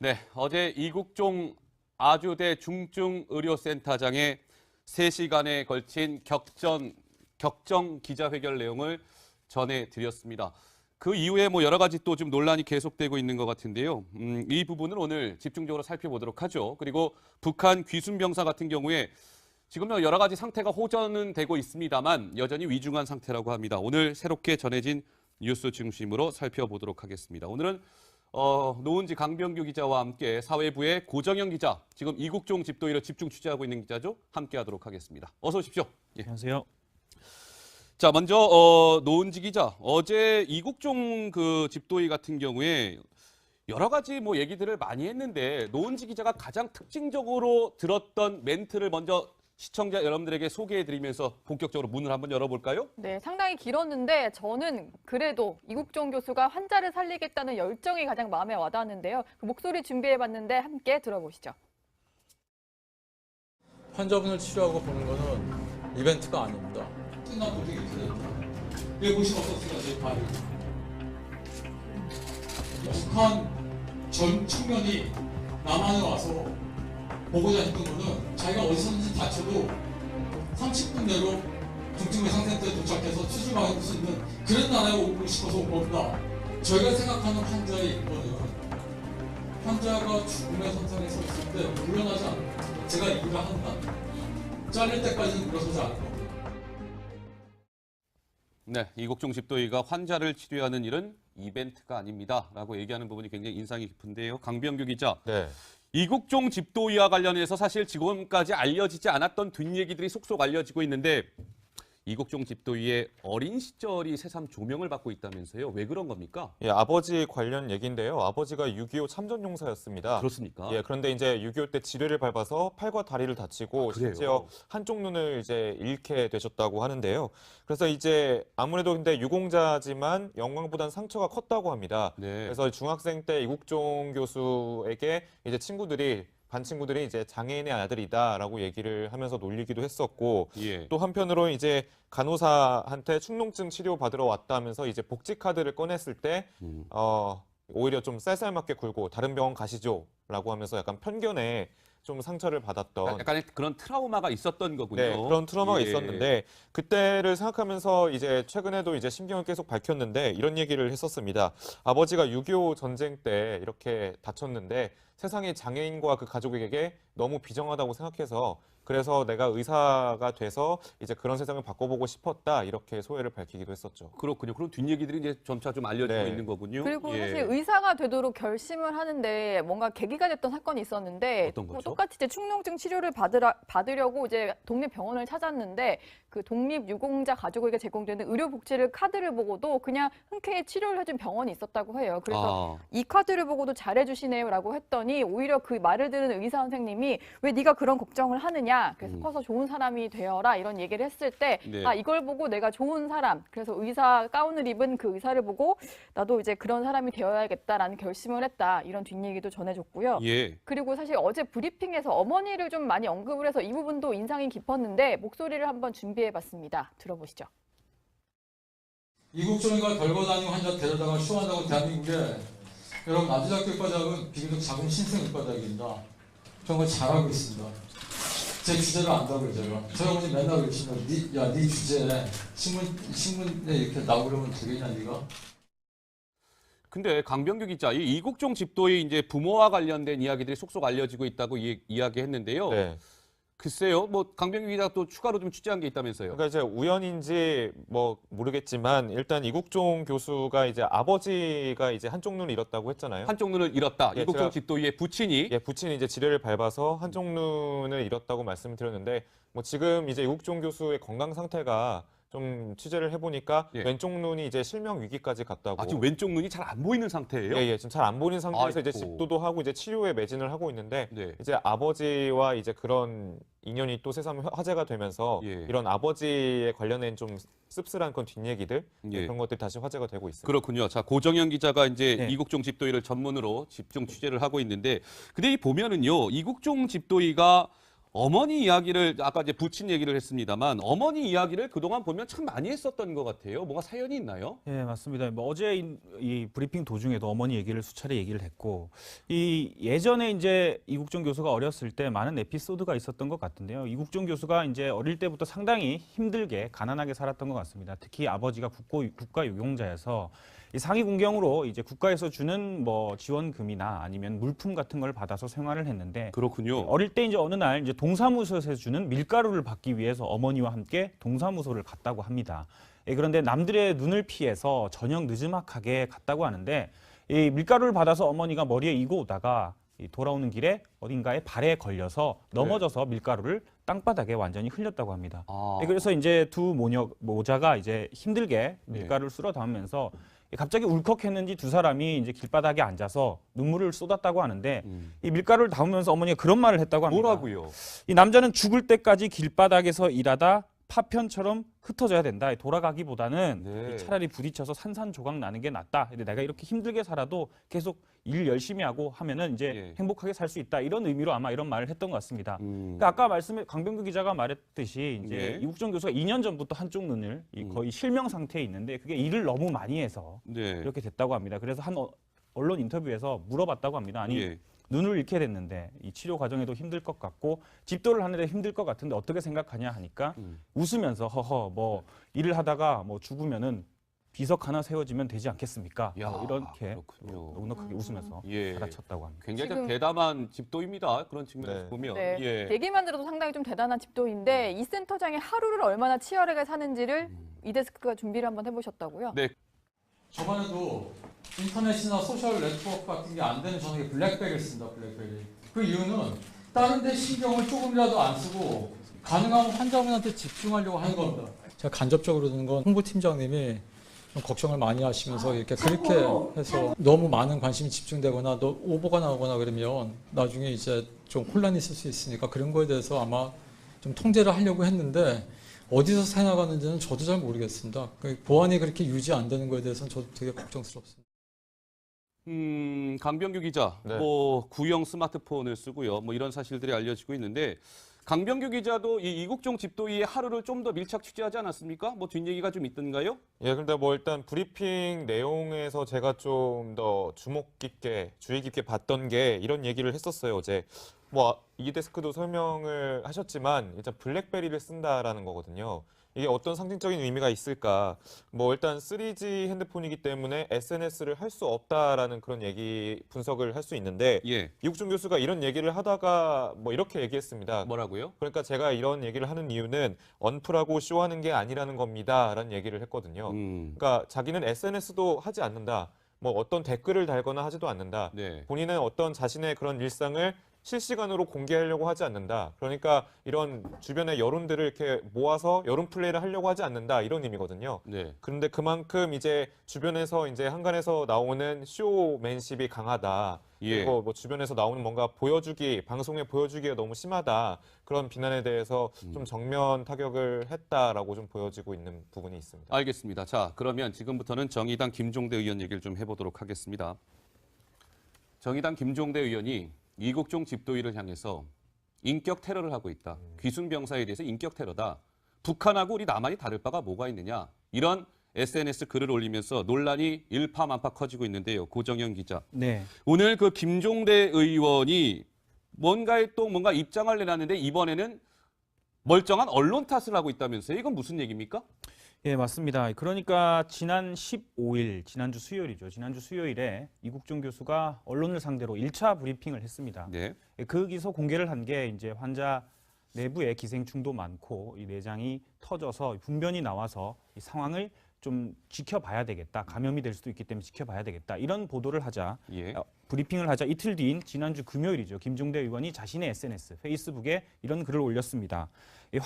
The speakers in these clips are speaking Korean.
네, 어제 이국종 아주대 중증의료센터장의 3시간에 걸친 격정 기자회견 내용을 전해드렸습니다. 그 이후에 여러 가지 또 좀 논란이 계속되고 있는 것 같은데요. 이 부분은 오늘 집중적으로 살펴보도록 하죠. 그리고 북한 귀순병사 같은 경우에 지금 여러 가지 상태가 호전은 되고 있습니다만 여전히 위중한 상태라고 합니다. 오늘 새롭게 전해진 뉴스 중심으로 살펴보도록 하겠습니다. 오늘은 노은지 강병규 기자와 함께 사회부의 고정현 기자, 지금 이국종 집도의를 집중 취재하고 있는 기자죠. 함께하도록 하겠습니다. 어서 오십시오. 예. 안녕하세요. 자, 먼저 노은지 기자, 어제 이국종 그 집도의 같은 경우에 여러 가지 얘기들을 많이 했는데 노은지 기자가 가장 특징적으로 들었던 멘트를 먼저 시청자 여러분들에게 소개해드리면서 본격적으로 문을 한번 열어볼까요? 네, 상당히 길었는데 저는 그래도 이국종 교수가 환자를 살리겠다는 열정이 가장 마음에 와닿았는데요. 그 목소리 준비해봤는데 함께 들어보시죠. 환자분을 치료하고 보는 거는 이벤트가 아닙니다. 끝난 분이 있어요. 왜 보시면 어떻습니까? 제 발이. 북한 전 청년이 남한에 와서 보고자 했던 거는 자기가 어디서든지 다쳐도 30분 내로 중증외상센터에 도착해서 수술받을 수 있는 그런 나라에 오고 싶어서 온 겁니다. 저희가 생각하는 환자의 인권은 환자가 죽음의 선상에 서 있을 때 물러나지 않고 제가 일을 한다. 잘릴 때까지는 물러서지 않을 겁니다. 네, 이국종 집도의가 환자를 치료하는 일은 이벤트가 아닙니다라고 얘기하는 부분이 굉장히 인상이 깊은데요. 강병규 기자. 네. 이국종 집도의와 관련해서 사실 지금까지 알려지지 않았던 뒷얘기들이 속속 알려지고 있는데 이국종 집도의의 어린 시절이 새삼 조명을 받고 있다면서요. 왜 그런 겁니까? 예, 아버지 관련 얘기인데요. 아버지가 6.25 참전용사였습니다. 그렇습니까? 예, 그런데 이제 6.25 때 지뢰를 밟아서 팔과 다리를 다치고 그래요? 심지어 한쪽 눈을 이제 잃게 되셨다고 하는데요. 그래서 이제 아무래도 근데 유공자지만 영광보단 상처가 컸다고 합니다. 네. 그래서 중학생 때 이국종 교수에게 이제 반 친구들이 이제 장애인의 아들이다라고 얘기를 하면서 놀리기도 했었고 예. 또 한편으로 이제 간호사한테 축농증 치료 받으러 왔다면서 이제 복지 카드를 꺼냈을 때 오히려 좀 쌀쌀맞게 굴고 다른 병원 가시죠라고 하면서 약간 편견에 좀 상처를 받았던 약간의 그런 트라우마가 있었던 거군요. 네, 그런 트라우마가 예. 있었는데 그때를 생각하면서 이제 최근에도 이제 심경을 계속 밝혔는데 이런 얘기를 했었습니다. 아버지가 6.25 전쟁 때 이렇게 다쳤는데 세상의 장애인과 그 가족에게 너무 비정하다고 생각해서 그래서 내가 의사가 돼서 이제 그런 세상을 바꿔보고 싶었다 이렇게 소회를 밝히기도 했었죠. 그렇군요. 그런 뒷얘기들이 이제 점차 좀 알려지고 네. 있는 거군요. 그리고 예. 사실 의사가 되도록 결심을 하는데 뭔가 계기가 됐던 사건이 있었는데 어떤 거죠? 똑같이 이제 축농증 치료를 받으려고 이제 독립병원을 찾았는데 그 독립유공자 가족에게 제공되는 의료복지를 카드를 보고도 그냥 흔쾌히 치료를 해준 병원이 있었다고 해요. 그래서 이 카드를 보고도 잘해주시네요라고 했더니 오히려 그 말을 들은 의사 선생님이 왜 네가 그런 걱정을 하느냐? 그래서 커서 좋은 사람이 되어라 이런 얘기를 했을 때 네. 아, 이걸 보고 내가 좋은 사람, 그래서 의사 가운을 입은 그 의사를 보고 나도 이제 그런 사람이 되어야겠다라는 결심을 했다. 이런 뒷얘기도 전해줬고요. 예. 그리고 사실 어제 브리핑에서 어머니를 좀 많이 언급을 해서 이 부분도 인상이 깊었는데 목소리를 한번 준비해봤습니다. 들어보시죠. 이국종이가 별거 다니는 환자 데려다가 쇼한다고 대한민국에 여러분 남자학교 입과장은 비교적 작은 신생 입과장입니다. 저는 그걸 잘하고 있습니다. 제 주제를 안다고요, 제가. 저희 어머니 맨날 그러시면 네 주제 신문에 이렇게 나오려면 되겠냐, 네가? 근데 강병규 기자, 이 이국종 집도의 이제 부모와 관련된 이야기들이 속속 알려지고 있다고 이야기했는데요. 네. 글쎄요, 강병규 기자 또 추가로 좀 취재한 게 있다면서요. 그러니까 이제 우연인지 모르겠지만 일단 이국종 교수가 이제 아버지가 이제 한쪽 눈을 잃었다고 했잖아요. 한쪽 눈을 잃었다. 예, 이국종 제가- 집도의의 부친이 예, 부친이 이제 지뢰를 밟아서 한쪽 눈을 잃었다고 말씀을 드렸는데 지금 이제 이국종 교수의 건강 상태가 좀 취재를 해보니까 예. 왼쪽 눈이 이제 실명 위기까지 갔다고. 지금 왼쪽 눈이 잘 안 보이는 상태예요. 예, 지금 잘 안 보이는 상태에서 이제 아이고. 집도도 하고 이제 치료에 매진을 하고 있는데 네. 이제 아버지와 이제 그런 인연이 또 새삼 화제가 되면서 예. 이런 아버지에 관련된 좀 씁쓸한 그런 뒷얘기들 예. 그런 것들이 다시 화제가 되고 있습니다. 그렇군요. 자, 고정현 기자가 이제 네. 이국종 집도의를 전문으로 집중 취재를 하고 있는데, 근데 이 보면은요, 이국종 집도의가 어머니 이야기를 아까 이제 부친 얘기를 했습니다만 어머니 이야기를 그동안 보면 참 많이 했었던 것 같아요. 뭔가 사연이 있나요? 예, 맞습니다. 뭐 어제 이 브리핑 도중에도 어머니 얘기를 수차례 얘기를 했고, 이 예전에 이제 이국종 교수가 어렸을 때 많은 에피소드가 있었던 것 같은데요. 이국종 교수가 이제 어릴 때부터 상당히 힘들게 가난하게 살았던 것 같습니다. 특히 아버지가 국가 유공자여서 이 상위 군경으로 이제 국가에서 주는 뭐 지원금이나 아니면 물품 같은 걸 받아서 생활을 했는데, 그렇군요. 어릴 때 이제 어느 날 이제 동사무소에서 주는 밀가루를 받기 위해서 어머니와 함께 동사무소를 갔다고 합니다. 예, 그런데 남들의 눈을 피해서 저녁 늦지막하게 갔다고 하는데, 이 밀가루를 받아서 어머니가 머리에 이고 오다가 이 돌아오는 길에 어딘가에 발에 걸려서 넘어져서 밀가루를 땅바닥에 완전히 흘렸다고 합니다. 아. 예, 그래서 이제 두 모자가 이제 힘들게 밀가루를 쓸어 담으면서 갑자기 울컥했는지 두 사람이 이제 길바닥에 앉아서 눈물을 쏟았다고 하는데, 이 밀가루를 담으면서 어머니가 그런 말을 했다고 합니다. 뭐라고요? 이 남자는 죽을 때까지 길바닥에서 일하다 파편처럼 흩어져야 된다. 돌아가기보다는 네. 차라리 부딪혀서 산산조각 나는 게 낫다. 근데 내가 이렇게 힘들게 살아도 계속 일 열심히 하고 하면은 이제 예. 행복하게 살 수 있다. 이런 의미로 아마 이런 말을 했던 것 같습니다. 음. 그러니까 아까 강병규 기자가 말했듯이 이제 예. 이국종 교수가 2년 전부터 한쪽 눈을 거의 실명 상태에 있는데, 그게 일을 너무 많이 해서 네. 이렇게 됐다고 합니다. 그래서 한 언론 인터뷰에서 물어봤다고 합니다. 아니, 예. 눈을 잃게 됐는데 이 치료 과정에도 힘들 것 같고 집도를 하는데 힘들 것 같은데 어떻게 생각하냐 하니까 웃으면서 허허 뭐 일을 하다가 뭐 죽으면은 비석 하나 세워지면 되지 않겠습니까? 야, 뭐 이렇게 그렇군요. 넉넉하게 웃으면서 예. 받아쳤다고 합니다. 굉장히 지금- 대담한 집도입니다. 그런 측면에서 네. 보면. 네. 예. 얘기만 들어도 상당히 좀 대단한 집도인데 이 센터장이 하루를 얼마나 치열하게 사는지를 이 데스크가 준비를 한번 해보셨다고요? 네. 저번에도 인터넷이나 소셜 네트워크 같은 게 안 되는 저녁에 블랙베리를 쓴다, 블랙베리. 그 이유는 다른 데 신경을 조금이라도 안 쓰고 가능하면 환자분한테 집중하려고 하는 겁니다. 제가 간접적으로 듣는 건 홍보팀장님이 좀 걱정을 많이 하시면서 이렇게 그렇게 해서 너무 많은 관심이 집중되거나 또 오보가 나오거나 그러면 나중에 이제 좀 혼란이 있을 수 있으니까 그런 거에 대해서 아마 좀 통제를 하려고 했는데 어디서 새나가는지는 저도 잘 모르겠습니다. 그 보안이 그렇게 유지 안 되는 거에 대해서는 저도 되게 걱정스럽습니다. 강병규 기자, 네. 뭐 구형 스마트폰을 쓰고요. 뭐 이런 사실들이 알려지고 있는데 강병규 기자도 이 이국종 집도의의 하루를 좀 더 밀착 취재하지 않았습니까? 뭐 뒷얘기가 좀 있던가요? 예, 근데 뭐 일단 브리핑 내용에서 제가 좀 더 주목 깊게, 주의 깊게 봤던 게 이런 얘기를 했었어요, 어제. 뭐 이 데스크도 설명을 하셨지만 일단 블랙베리를 쓴다라는 거거든요. 이게 어떤 상징적인 의미가 있을까? 뭐 일단 3G 핸드폰이기 때문에 SNS를 할 수 없다라는 그런 얘기 분석을 할 수 있는데, 예. 이국종 교수가 이런 얘기를 하다가 뭐 이렇게 얘기했습니다. 뭐라고요? 그러니까 제가 이런 얘기를 하는 이유는 언플하고 쇼하는 게 아니라는 겁니다라는 얘기를 했거든요. 그러니까 자기는 SNS도 하지 않는다. 뭐 어떤 댓글을 달거나 하지도 않는다. 네. 본인은 어떤 자신의 그런 일상을 실시간으로 공개하려고 하지 않는다. 그러니까 이런 주변의 여론들을 이렇게 모아서 여론 플레이를 하려고 하지 않는다. 이런 의미거든요. 네. 그런데 그만큼 이제 주변에서 이제 한간에서 나오는 쇼맨십이 강하다. 예. 그리고 뭐 주변에서 나오는 뭔가 보여주기, 방송에 보여주기가 너무 심하다. 그런 비난에 대해서 좀 정면 타격을 했다라고 좀 보여지고 있는 부분이 있습니다. 알겠습니다. 자, 그러면 지금부터는 정의당 김종대 의원 얘기를 좀 해보도록 하겠습니다. 정의당 김종대 의원이 이국종 집도의를 향해서 인격 테러를 하고 있다. 귀순 병사에 대해서 인격 테러다. 북한하고 우리 남한이 다를 바가 뭐가 있느냐. 이런 SNS 글을 올리면서 논란이 일파만파 커지고 있는데요. 고정현 기자. 네. 오늘 그 김종대 의원이 뭔가 입장을 내놨는데 이번에는 멀쩡한 언론 탓을 하고 있다면서요. 이건 무슨 얘기입니까? 예, 맞습니다. 그러니까 지난 15일, 지난주 수요일이죠. 지난주 수요일에 이국종 교수가 언론을 상대로 1차 브리핑을 했습니다. 네. 거기서 공개를 한 게 이제 환자 내부에 기생충도 많고 이 내장이 터져서 분변이 나와서 이 상황을 좀 지켜봐야 되겠다. 감염이 될 수도 있기 때문에 지켜봐야 되겠다. 이런 보도를 하자, 예. 브리핑을 하자 이틀 뒤인 지난주 금요일이죠. 김종대 의원이 자신의 SNS, 페이스북에 이런 글을 올렸습니다. 이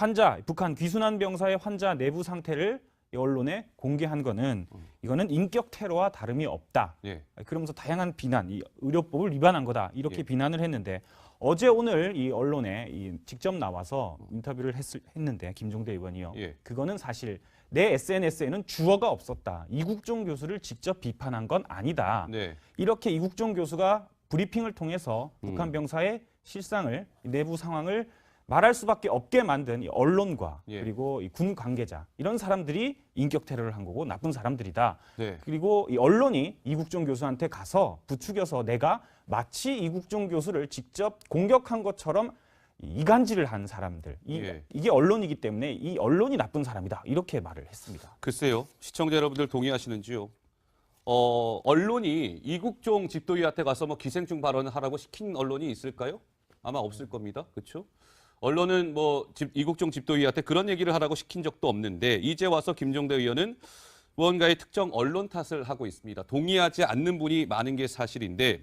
북한 귀순한 병사의 환자 내부 상태를 이 언론에 공개한 거는 이거는 인격 테러와 다름이 없다. 예. 그러면서 다양한 비난, 이 의료법을 위반한 거다. 이렇게 예. 비난을 했는데 어제 오늘 이 언론에 직접 나와서 인터뷰를 했는데 김종대 의원이요. 예. 그거는 사실 내 SNS에는 주어가 없었다. 이국종 교수를 직접 비판한 건 아니다. 네. 이렇게 이국종 교수가 브리핑을 통해서 북한 병사의 실상을, 내부 상황을 말할 수밖에 없게 만든 이 언론과 예. 그리고 이 군 관계자 이런 사람들이 인격 테러를 한 거고 나쁜 사람들이다. 네. 그리고 이 언론이 이국종 교수한테 가서 부추겨서 내가 마치 이국종 교수를 직접 공격한 것처럼 이간질을 한 사람들. 예. 이게 언론이기 때문에 이 언론이 나쁜 사람이다. 이렇게 말을 했습니다. 글쎄요. 시청자 여러분들 동의하시는지요? 언론이 이국종 집도위한테 가서 뭐 기생충 발언을 하라고 시킨 언론이 있을까요? 아마 없을 겁니다. 그렇죠? 언론은 뭐 이국종 집도위한테 그런 얘기를 하라고 시킨 적도 없는데 이제 와서 김종대 의원은 무언가의 특정 언론 탓을 하고 있습니다. 동의하지 않는 분이 많은 게 사실인데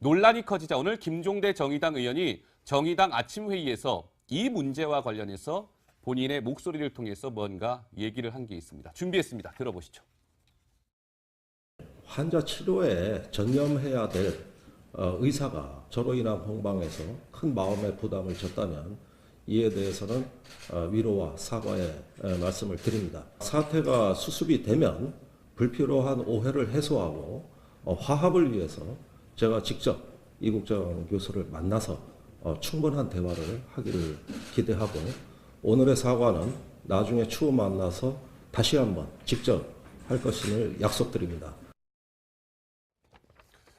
논란이 커지자 오늘 김종대 정의당 의원이 정의당 아침 회의에서 이 문제와 관련해서 본인의 목소리를 통해서 뭔가 얘기를 한 게 있습니다. 준비했습니다. 들어보시죠. 환자 치료에 전념해야 될 의사가 저로 인한 공방에서 큰 마음의 부담을 줬다면 이에 대해서는 위로와 사과의 말씀을 드립니다. 사태가 수습이 되면 불필요한 오해를 해소하고 화합을 위해서 제가 직접 이국정 교수를 만나서 충분한 대화를 하기를 기대하고 오늘의 사과는 나중에 추후 만나서 다시 한번 직접 할 것임을 약속드립니다.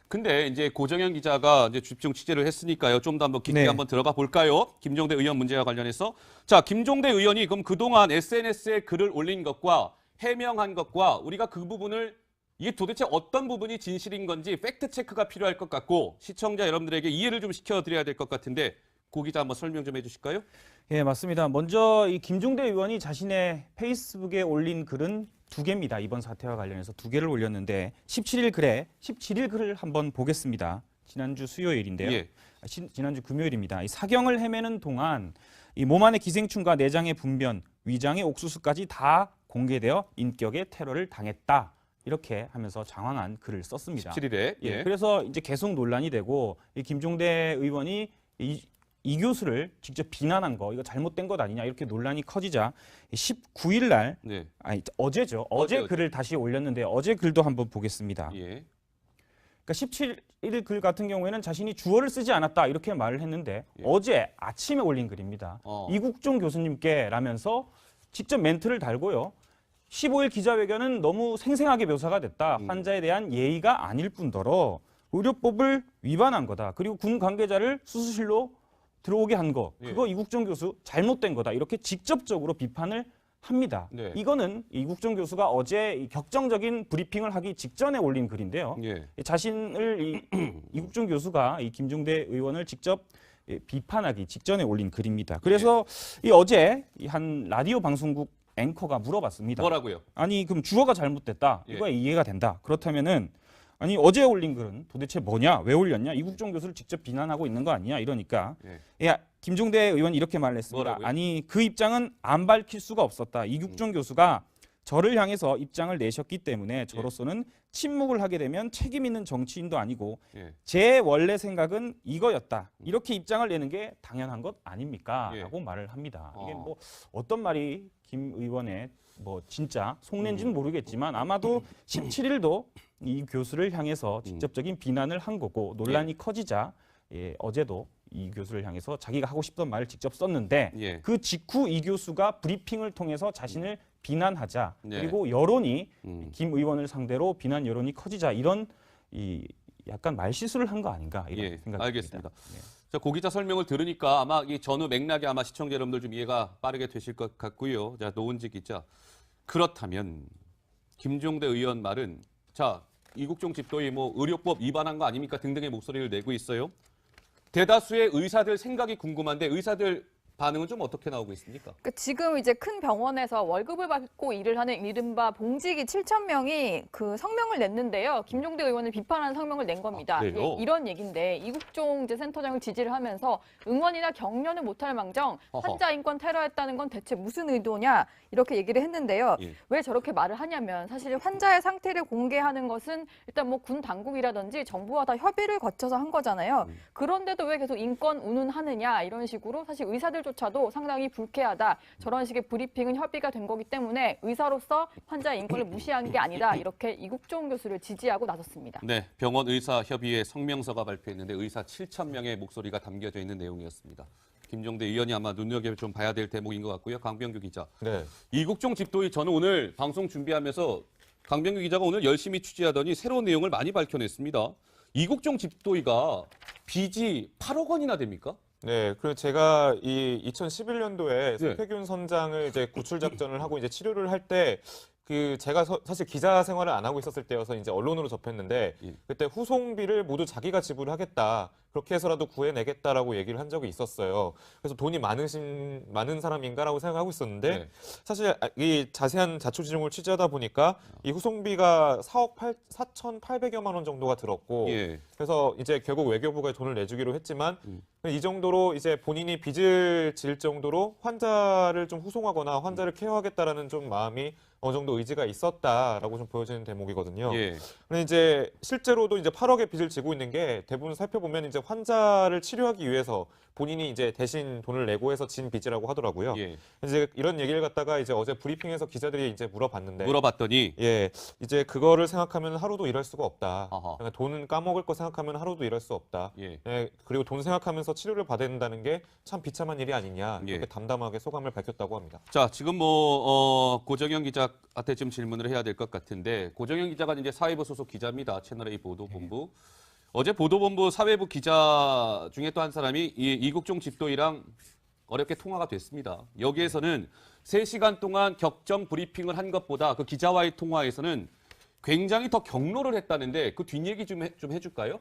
근데 이제 고정현 기자가 이제 집중 취재를 했으니까요. 좀 더 한번 깊게 네. 한번 들어가 볼까요? 김종대 의원 문제와 관련해서. 자, 김종대 의원이 그럼 그동안 SNS에 글을 올린 것과 해명한 것과 우리가 그 부분을 이게 도대체 어떤 부분이 진실인 건지 팩트 체크가 필요할 것 같고 시청자 여러분들에게 이해를 좀 시켜드려야 될 것 같은데 고 기자 한번 설명 좀 해주실까요? 예, 맞습니다. 먼저 이 김종대 의원이 자신의 페이스북에 올린 글은 2개입니다. 이번 사태와 관련해서 2개를 올렸는데 17일 글을 한번 보겠습니다. 지난주 수요일인데요. 예. 지난주 금요일입니다. 이 사경을 헤매는 동안 이 몸 안의 기생충과 내장의 분변, 위장의 옥수수까지 다 공개되어 인격의 테러를 당했다. 이렇게 하면서 장황한 글을 썼습니다. 17일에. 예, 그래서 이제 계속 논란이 되고 이 김종대 의원이 이 교수를 직접 비난한 거 이거 잘못된 것 아니냐 이렇게 논란이 커지자 19일 날 네. 아니 어제죠. 어제 글을 다시 올렸는데 어제 글도 한번 보겠습니다. 예. 그러니까 17일 글 같은 경우에는 자신이 주어를 쓰지 않았다 이렇게 말을 했는데 예. 어제 아침에 올린 글입니다. 이국종 교수님께 라면서 직접 멘트를 달고요. 15일 기자회견은 너무 생생하게 묘사가 됐다. 환자에 대한 예의가 아닐 뿐더러 의료법을 위반한 거다. 그리고 군 관계자를 수술실로 들어오게 한 거. 그거 이국종 교수 잘못된 거다. 이렇게 직접적으로 비판을 합니다. 네. 이거는 이국종 교수가 어제 격정적인 브리핑을 하기 직전에 올린 글인데요. 예. 자신을 이국종 교수가 이 김종대 의원을 직접 비판하기 직전에 올린 글입니다. 그래서 이 어제 한 라디오 방송국 앵커가 물어봤습니다. 뭐라고요? 아니 그럼 주어가 잘못됐다. 예. 이거 이해가 된다. 그렇다면은 아니 어제 올린 글은 도대체 뭐냐? 왜 올렸냐? 이국종 교수를 직접 비난하고 있는 거 아니냐? 이러니까 야 김종대 의원이 이렇게 말을 했습니다. 뭐라고요? 아니 그 입장은 안 밝힐 수가 없었다. 이국종 교수가 저를 향해서 입장을 내셨기 때문에 저로서는 침묵을 하게 되면 책임 있는 정치인도 아니고 제 원래 생각은 이거였다. 이렇게 입장을 내는 게 당연한 것 아닙니까? 라고 말을 합니다. 이게 뭐 어떤 말이 김 의원의 뭐 진짜 속낸지는 모르겠지만 아마도 17일도 이 교수를 향해서 직접적인 비난을 한 거고 논란이 커지자 어제도 이 교수를 향해서 자기가 하고 싶던 말을 직접 썼는데 그 직후 이 교수가 브리핑을 통해서 자신을 비난하자 그리고 여론이 김 의원을 상대로 비난 여론이 커지자 이런 이 약간 말실수를 한 거 아닌가 이런 생각이 듭니다. 알겠습니다. 자, 고 기자 설명을 들으니까 아마 이 전후 맥락이 아마 시청자 여러분들 좀 이해가 빠르게 되실 것 같고요. 자, 노은지 기자. 그렇다면 김종대 의원 말은 자, 이국종 집도의 뭐 의료법 위반한 거 아닙니까 등등의 목소리를 내고 있어요. 대다수의 의사들 생각이 궁금한데 의사들 반응은 좀 어떻게 나오고 있습니까? 그러니까 지금 이제 큰 병원에서 월급을 받고 일을 하는 이른바 봉직이 7,000명이 그 성명을 냈는데요. 김종대 의원을 비판하는 성명을 낸 겁니다. 그래요? 이런 얘기인데 이국종 이제 센터장을 지지를 하면서 응원이나 격려는 못할 망정 환자 인권 테러했다는 건 대체 무슨 의도냐 이렇게 얘기를 했는데요. 왜 저렇게 말을 하냐면 사실 환자의 상태를 공개하는 것은 일단 뭐 군 당국이라든지 정부와 다 협의를 거쳐서 한 거잖아요. 그런데도 왜 계속 인권 운운하느냐 이런 식으로 사실 의사들조차도 상당히 불쾌하다. 저런 식의 브리핑은 협의가 된 거기 때문에 의사로서 환자의 인권을 무시한 게 아니다. 이렇게 이국종 교수를 지지하고 나섰습니다. 네, 병원 의사 협의회 성명서가 발표했는데 의사 7,000명의 목소리가 담겨져 있는 내용이었습니다. 김종대 의원이 아마 눈여겨 좀 봐야 될 대목인 것 같고요. 강병규 기자. 네. 이국종 집도의 저는 오늘 방송 준비하면서 강병규 기자가 오늘 열심히 취재하더니 새로운 내용을 많이 밝혀냈습니다. 이국종 집도의가 빚이 8억 원이나 됩니까? 네, 그리고 제가 이 2011년도에 네. 석혜균 선장을 이제 구출 작전을 하고 이제 치료를 할 때 제가 사실 기자 생활을 안 하고 있었을 때여서 이제 언론으로 접했는데 예. 그때 후송비를 모두 자기가 지불하겠다. 그렇게 해서라도 구해내겠다라고 얘기를 한 적이 있었어요. 그래서 돈이 많은 사람인가라고 생각하고 있었는데 네. 사실 이 자세한 자초지종을 취재하다 보니까 이 후송비가 4억 4,800여만 원 정도가 들었고 예. 그래서 이제 결국 외교부가 돈을 내주기로 했지만 이 정도로 이제 본인이 빚을 질 정도로 환자를 좀 후송하거나 환자를 케어하겠다라는 좀 마음이 어느 정도 의지가 있었다라고 좀 보여지는 대목이거든요. 예. 근데 이제 실제로도 이제 8억의 빚을 지고 있는 게 대부분 살펴보면 이제 환자를 치료하기 위해서 본인이 이제 대신 돈을 내고 해서 진 빚이라고 하더라고요. 예. 이제 이런 얘기를 갖다가 이제 어제 브리핑에서 기자들이 이제 물어봤는데 물어봤더니 예, 이제 그거를 생각하면 하루도 일할 수가 없다. 아하. 그러니까 돈은 까먹을 거 생각하면 하루도 일할 수 없다. 예. 예, 그리고 돈 생각하면서 치료를 받아야 된다는 게 참 비참한 일이 아니냐 이렇게 예. 담담하게 소감을 밝혔다고 합니다. 자, 지금 고정현 기자한테 좀 질문을 해야 될 것 같은데 고정현 기자가 이제 사회부 소속 기자입니다. 채널A 보도본부. 어제 보도본부 사회부 기자 중에 또 한 사람이 이국종 집도의랑 어렵게 통화가 됐습니다. 여기에서는 3시간 동안 격정 브리핑을 한 것보다 그 기자와의 통화에서는 굉장히 더 격노를 했다는데 그 뒷얘기 좀 해줄까요?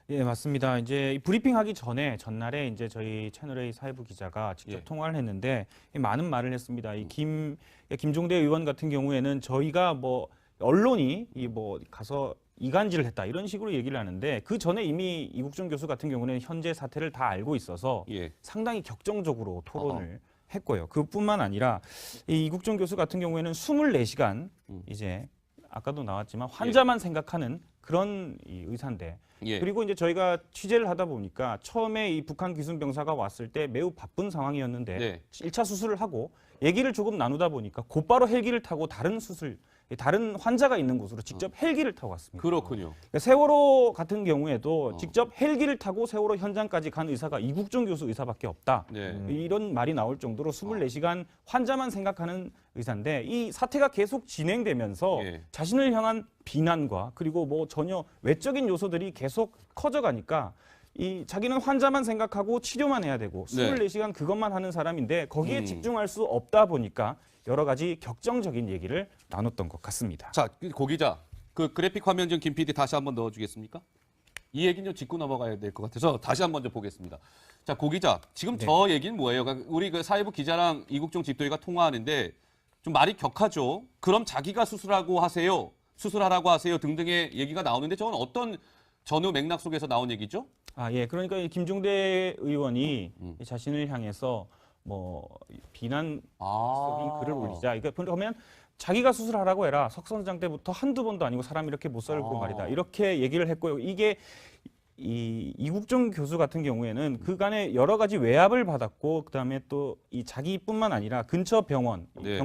예, 맞습니다. 이제 이 브리핑하기 전날에 이제 저희 채널A 사회부 기자가 직접 예. 통화를 했는데 많은 말을 했습니다. 김종대 의원 같은 경우에는 저희가 뭐 언론이 가서 이간질을 했다 이런 식으로 얘기를 하는데 그 전에 이미 이국종 교수 같은 경우는 현재 사태를 다 알고 있어서 예. 상당히 격정적으로 토론을 했고요. 그뿐만 아니라 이 이국종 교수 같은 경우에는 24시간 이제 아까도 나왔지만 환자만 생각하는 그런 이 의사인데 예. 그리고 이제 저희가 취재를 하다 보니까 처음에 이 북한 귀순병사가 왔을 때 매우 바쁜 상황이었는데 네. 1차 수술을 하고 얘기를 조금 나누다 보니까 곧바로 헬기를 타고 다른 환자가 있는 곳으로 직접 헬기를 타고 갔습니다. 그렇군요. 그러니까 세월호 같은 경우에도 직접 헬기를 타고 세월호 현장까지 간 의사가 이국종 교수 의사밖에 없다. 네. 이런 말이 나올 정도로 24시간 환자만 생각하는 의사인데 이 사태가 계속 진행되면서 예. 자신을 향한 비난과 그리고 뭐 전혀 외적인 요소들이 계속 커져가니까 자기는 환자만 생각하고 치료만 해야 되고 네. 24시간 그것만 하는 사람인데 거기에 집중할 수 없다 보니까 여러 가지 격정적인 얘기를 나눴던 것 같습니다. 자, 고 기자, 그 그래픽 화면 좀 김 PD 다시 한번 넣어주겠습니까? 이 얘기는 좀 짚고 넘어가야 될 것 같아서 다시 한번 좀 보겠습니다. 자, 고 기자, 지금 저 얘기는 뭐예요? 그러니까 우리 그 사회부 기자랑 이국종 집도의가 통화하는데 좀 말이 격하죠. 그럼 자기가 수술하라고 하세요 등등의 얘기가 나오는데 저건 어떤 전후 맥락 속에서 나온 얘기죠? 예. 그러니까 이 김종대 의원이 자신을 향해서 뭐 비난적인 글을 올리자. 그러면 자기가 수술하라고 해라. 석 선장 때부터 한두 번도 아니고 사람 이렇게 못 살고 말이다. 이렇게 얘기를 했고요. 이게 이국종 교수 같은 경우에는 그간에 여러 가지 외압을 받았고 그다음에 또 이 자기뿐만 아니라 근처 병원, 네.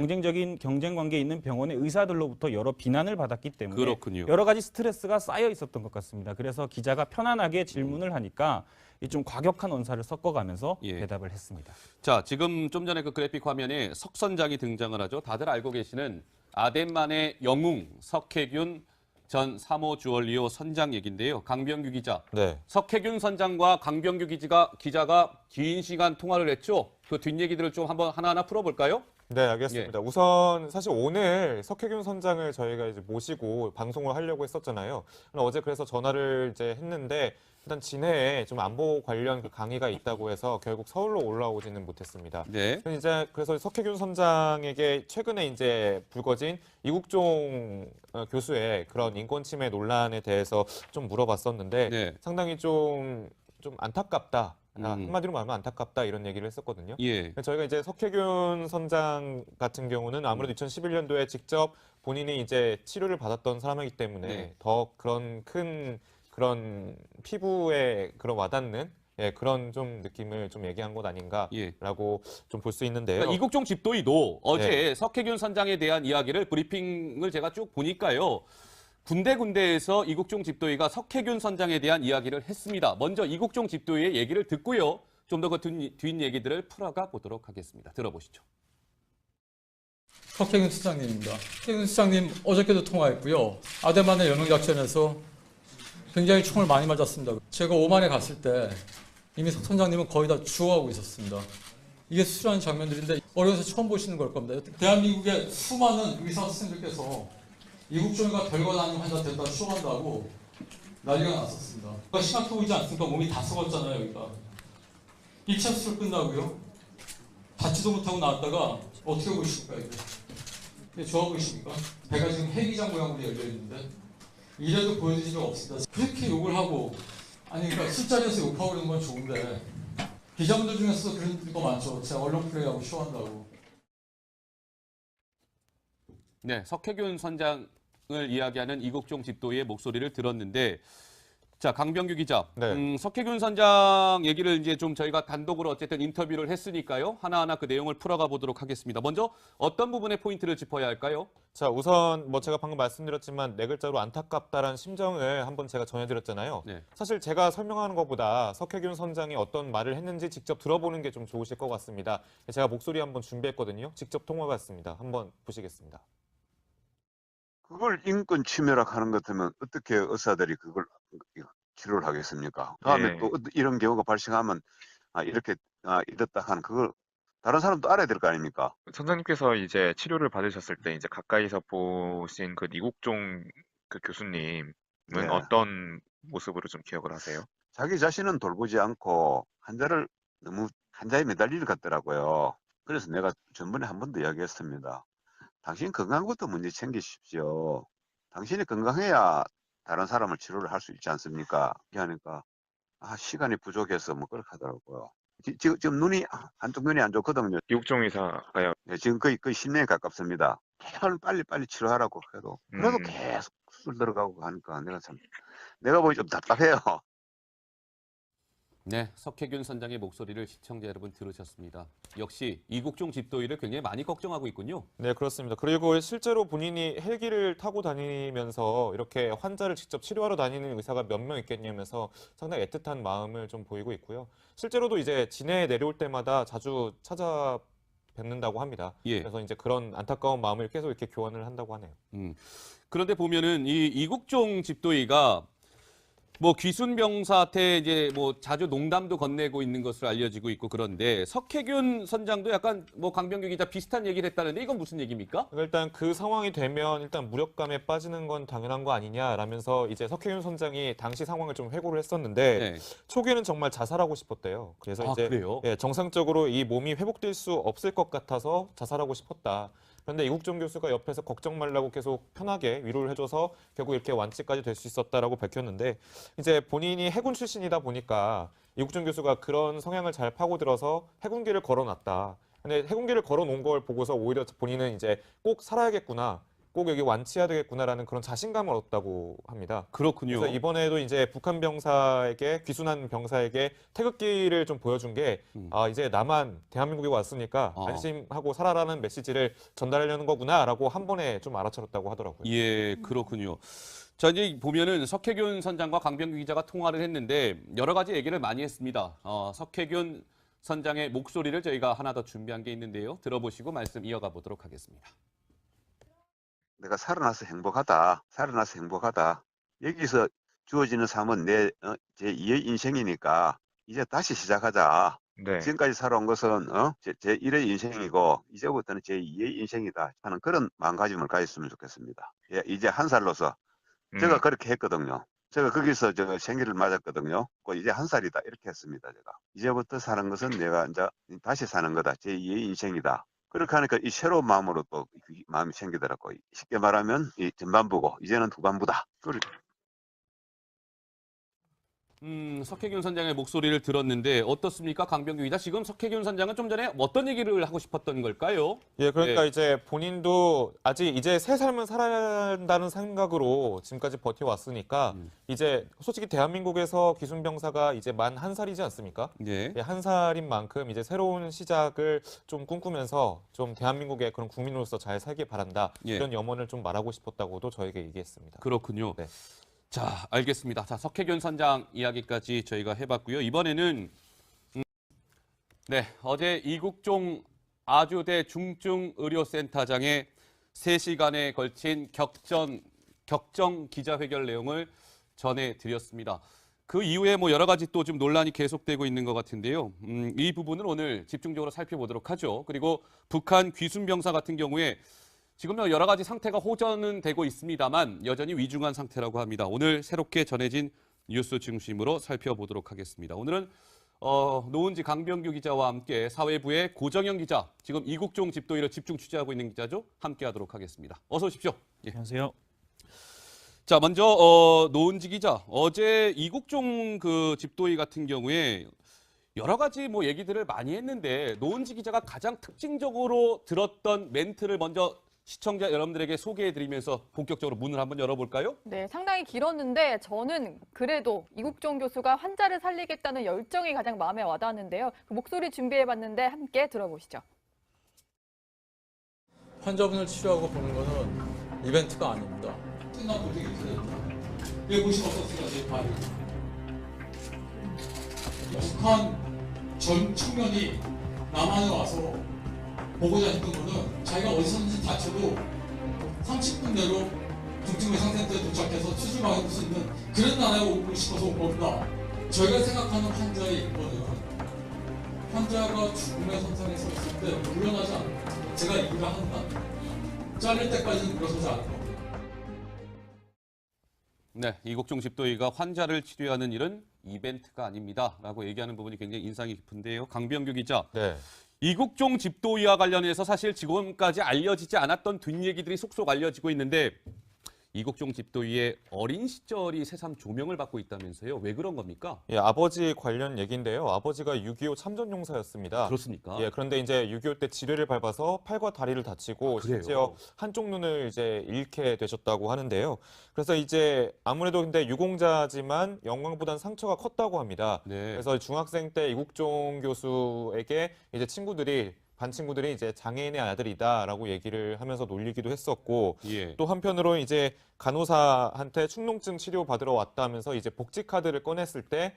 경쟁 관계에 있는 병원의 의사들로부터 여러 비난을 받았기 때문에 그렇군요. 여러 가지 스트레스가 쌓여 있었던 것 같습니다. 그래서 기자가 편안하게 질문을 하니까 좀 과격한 언사를 섞어가면서 예. 대답을 했습니다. 자, 지금 좀 전에 그 그래픽 화면에 석 선장이 등장을 하죠. 다들 알고 계시는 아덴만의 영웅 석혜균 전 3호 주얼리오 선장 얘기인데요. 강병규 기자. 네. 석혜균 선장과 강병규 기자가 긴 시간 통화를 했죠. 그 뒷얘기들을 좀 한번 하나하나 풀어볼까요? 네, 알겠습니다. 우선 사실 오늘 석혜균 선장을 저희가 이제 모시고 방송을 하려고 했었잖아요. 어제 그래서 전화를 이제 했는데 일단 진해에 좀 안보 관련 그 강의가 있다고 해서 결국 서울로 올라오지는 못했습니다. 네. 그래서 석혜균 선장에게 최근에 이제 불거진 이국종 교수의 그런 인권 침해 논란에 대해서 좀 물어봤었는데 네. 상당히 좀 안타깝다. 음. 한마디로 말하면 안타깝다 이런 얘기를 했었거든요. 예. 저희가 이제 석혜균 선장 같은 경우는 아무래도 2011년도에 직접 본인이 이제 치료를 받았던 사람이기 때문에 네. 더 그런 그런 피부에 그런 와닿는 그런 좀 느낌을 좀 얘기한 것 아닌가라고 좀 볼 수 있는데요. 그러니까 이국종 집도의도 어제 네. 석혜균 선장에 대한 이야기를 브리핑을 제가 쭉 보니까요. 군데군데에서 이국종 집도의가 석혜균 선장에 대한 이야기를 했습니다. 먼저 이국종 집도의의 얘기를 듣고요. 좀 더 그 뒷 얘기들을 풀어가 보도록 하겠습니다. 들어보시죠. 석혜균 수장님입니다. 석혜균 수장님 어저께도 통화했고요. 아데만의 연흥작전에서 굉장히 총을 많이 맞았습니다. 제가 오만에 갔을 때 이미 석 선장님은 거의 다 죽어가고 있었습니다. 이게 수술하는 장면들인데 어려서 처음 보시는 걸 겁니다. 대한민국의 수많은 의사 선생님들께서 이국종과 별거 아닌 환자 됐다 추억한다고 난리가 났었습니다. 그러니까 심각해 보이지 않습니까? 몸이 다 썩었잖아요, 여기가. 1차 수술 끝나고요. 받지도 못하고 나왔다가 어떻게 보이십니까, 이게? 이게 좋아 보이십니까? 배가 지금 해기장 모양으로 열려 있는데 이래도 보여드릴 적 없습니다. 그렇게 욕을 하고 아니 그러니까 술자리에서 욕하고 그러는 건 좋은데 기자분들 중에서도 그런 거 많죠. 제가 언론 플레이하고 쇼한다고. 네, 석혜균 선장을 이야기하는 이국종 집도의 목소리를 들었는데, 자, 강병규 기자, 네. 석혜균 선장 얘기를 이제 좀 저희가 단독으로 어쨌든 인터뷰를 했으니까요. 하나하나 그 내용을 풀어가 보도록 하겠습니다. 먼저 어떤 부분에 포인트를 짚어야 할까요? 자, 우선 제가 방금 말씀드렸지만 네 글자로 안타깝다라는 심정을 한번 제가 전해드렸잖아요. 네. 사실 제가 설명하는 것보다 석혜균 선장이 어떤 말을 했는지 직접 들어보는 게 좀 좋으실 것 같습니다. 제가 목소리 한번 준비했거든요. 직접 통화했습니다. 한번 보시겠습니다. 그걸 인권 침해라 하는 것 같으면 어떻게 의사들이 그걸 치료를 하겠습니까? 다음에 또 이런 경우가 발생하면 이렇게 이랬다 하는 그걸 다른 사람도 알아야 될 거 아닙니까? 선생님께서 이제 치료를 받으셨을 때 이제 가까이서 보신 그 이국종 그 교수님은 네. 어떤 모습으로 좀 기억을 하세요? 자기 자신은 돌보지 않고 환자를 너무 환자에 매달리는 것 같더라고요. 그래서 내가 전번에 한 번 더 이야기했습니다. 당신 건강한 것도 먼저 챙기십시오. 당신이 건강해야 다른 사람을 치료를 할 수 있지 않습니까? 하니까 시간이 부족해서 뭐 그렇게 하더라고요. 지금 눈이 한쪽 눈이 안 좋거든요. 이국종 의사가요. 네, 지금 거의 10년에 가깝습니다. 빨리 치료하라고 해도 그래도 계속 수술 들어가고 하니까 내가 보기 좀 답답해요. 네, 석혜균 선장의 목소리를 시청자 여러분 들으셨습니다. 역시 이국종 집도의를 굉장히 많이 걱정하고 있군요. 네, 그렇습니다. 그리고 실제로 본인이 헬기를 타고 다니면서 이렇게 환자를 직접 치료하러 다니는 의사가 몇 명 있겠냐면서 상당히 애틋한 마음을 좀 보이고 있고요. 실제로도 이제 진해에 내려올 때마다 자주 찾아뵙는다고 합니다. 예. 그래서 이제 그런 안타까운 마음을 계속 이렇게 교환을 한다고 하네요. 그런데 보면은 이 이국종 집도의가 뭐 귀순 병사한테 이제 뭐 자주 농담도 건네고 있는 것으로 알려지고 있고 그런데 석혜균 선장도 약간 뭐 강병규 기자 비슷한 얘기를 했다는데 이건 무슨 얘기입니까? 일단 그 상황이 되면 일단 무력감에 빠지는 건 당연한 거 아니냐라면서 이제 석혜균 선장이 당시 상황을 좀 회고를 했었는데 네. 초기에는 정말 자살하고 싶었대요. 그래서 이제 그래요? 정상적으로 이 몸이 회복될 수 없을 것 같아서 자살하고 싶었다. 그런데 이국종 교수가 옆에서 걱정 말라고 계속 편하게 위로를 해줘서 결국 이렇게 완치까지 될 수 있었다라고 밝혔는데 이제 본인이 해군 출신이다 보니까 이국종 교수가 그런 성향을 잘 파고들어서 해군기를 걸어놨다. 근데 해군기를 걸어놓은 걸 보고서 오히려 본인은 이제 꼭 살아야겠구나. 꼭 여기 완치해야 되겠구나라는 그런 자신감을 얻었다고 합니다. 그렇군요. 그래서 이번에도 이제 북한 병사에게 귀순한 병사에게 태극기를 좀 보여준 게 이제 나만 대한민국에 왔으니까 안심하고 살아라는 메시지를 전달하려는 거구나라고 한 번에 좀 알아차렸다고 하더라고요. 예, 그렇군요. 자, 이제 보면은 석혜균 선장과 강병규 기자가 통화를 했는데 여러 가지 얘기를 많이 했습니다. 석혜균 선장의 목소리를 저희가 하나 더 준비한 게 있는데요. 들어보시고 말씀 이어가 보도록 하겠습니다. 내가 살아나서 행복하다. 살아나서 행복하다. 여기서 주어지는 삶은 제 2의 인생이니까 이제 다시 시작하자. 네. 지금까지 살아온 것은 제 1의 인생이고 이제부터는 제 2의 인생이다 하는 그런 마음가짐을 가졌으면 좋겠습니다. 예, 이제 한 살로서 제가 그렇게 했거든요. 제가 거기서 생기를 맞았거든요. 이제 한 살이다 이렇게 했습니다. 제가 이제부터 사는 것은 내가 이제 다시 사는 거다. 제 2의 인생이다. 그렇게 하니까 이 새로운 마음으로 또 마음이 생기더라고요. 쉽게 말하면 이 전반부고 이제는 후반부다. 석혜균 선장의 목소리를 들었는데 어떻습니까? 강병규 기자. 지금 석혜균 선장은 좀 전에 어떤 얘기를 하고 싶었던 걸까요? 예, 그러니까 네. 이제 본인도 아직 이제 새 삶을 살아야 한다는 생각으로 지금까지 버텨왔으니까 이제 솔직히 대한민국에서 귀순병사가 이제 만 1살이지 않습니까? 예. 예, 1살인 만큼 이제 새로운 시작을 좀 꿈꾸면서 좀 대한민국의 그런 국민으로서 잘 살길 바란다. 예. 이런 염원을 좀 말하고 싶었다고도 저에게 얘기했습니다. 그렇군요. 네. 자, 알겠습니다. 자, 석혜균 선장 이야기까지 저희가 해봤고요. 이번에는 네, 어제 이국종 아주대 중증의료센터장의 3시간에 걸친 격정 기자회견 내용을 전해드렸습니다. 그 이후에 여러 가지 또 좀 논란이 계속되고 있는 것 같은데요. 이 부분은 오늘 집중적으로 살펴보도록 하죠. 그리고 북한 귀순병사 같은 경우에 지금 여러 가지 상태가 호전은 되고 있습니다만 여전히 위중한 상태라고 합니다. 오늘 새롭게 전해진 뉴스 중심으로 살펴보도록 하겠습니다. 오늘은 노은지 강병규 기자와 함께 사회부의 고정현 기자, 지금 이국종 집도의를 집중 취재하고 있는 기자죠. 함께하도록 하겠습니다. 어서 오십시오. 예. 안녕하세요. 자, 먼저 노은지 기자, 어제 이국종 그 집도의 같은 경우에 여러 가지 얘기들을 많이 했는데 노은지 기자가 가장 특징적으로 들었던 멘트를 먼저 시청자 여러분들에게 소개해드리면서 본격적으로 문을 한번 열어볼까요? 네, 상당히 길었는데 저는 그래도 이국종 교수가 환자를 살리겠다는 열정이 가장 마음에 와닿았는데요. 그 목소리 준비해봤는데 함께 들어보시죠. 환자분을 치료하고 보는 거는 이벤트가 아닙니다. 끝난 분들이 있어요. 왜 보시 없었을까 제 발이. 북한 전 청년이 남한에 와서 보고자 했던 거는 자기가 어디서든지 다쳐도 30분 내로 중증외상센터에 도착해서 수술받을 수 있는 그런 나라에 오고 싶어서 온 겁니다. 저희가 생각하는 환자의 인권은 환자가 죽음의 선상에 서 있을 때 물러나지 않고 제가 일을 한다. 잘릴 때까지는 물러서지 않을 겁니다. 네, 이국종 집도의가 환자를 치료하는 일은 이벤트가 아닙니다. 라고 얘기하는 부분이 굉장히 인상이 깊은데요. 강병규 기자. 네. 이국종 집도의와 관련해서 사실 지금까지 알려지지 않았던 뒷얘기들이 속속 알려지고 있는데 이국종 집도의의 어린 시절이 새삼 조명을 받고 있다면서요. 왜 그런 겁니까? 예, 아버지 관련 얘기인데요. 아버지가 6.25 참전용사였습니다. 그렇습니까? 예, 그런데 이제 6.25 때 지뢰를 밟아서 팔과 다리를 다치고 그래요? 심지어 한쪽 눈을 이제 잃게 되셨다고 하는데요. 그래서 이제 아무래도 근데 유공자지만 영광보단 상처가 컸다고 합니다. 네. 그래서 중학생 때 이국종 교수에게 이제 반 친구들이 이제 장애인의 아들이다라고 얘기를 하면서 놀리기도 했었고 예. 또 한편으로 이제 간호사한테 축농증 치료 받으러 왔다면서 이제 복지 카드를 꺼냈을 때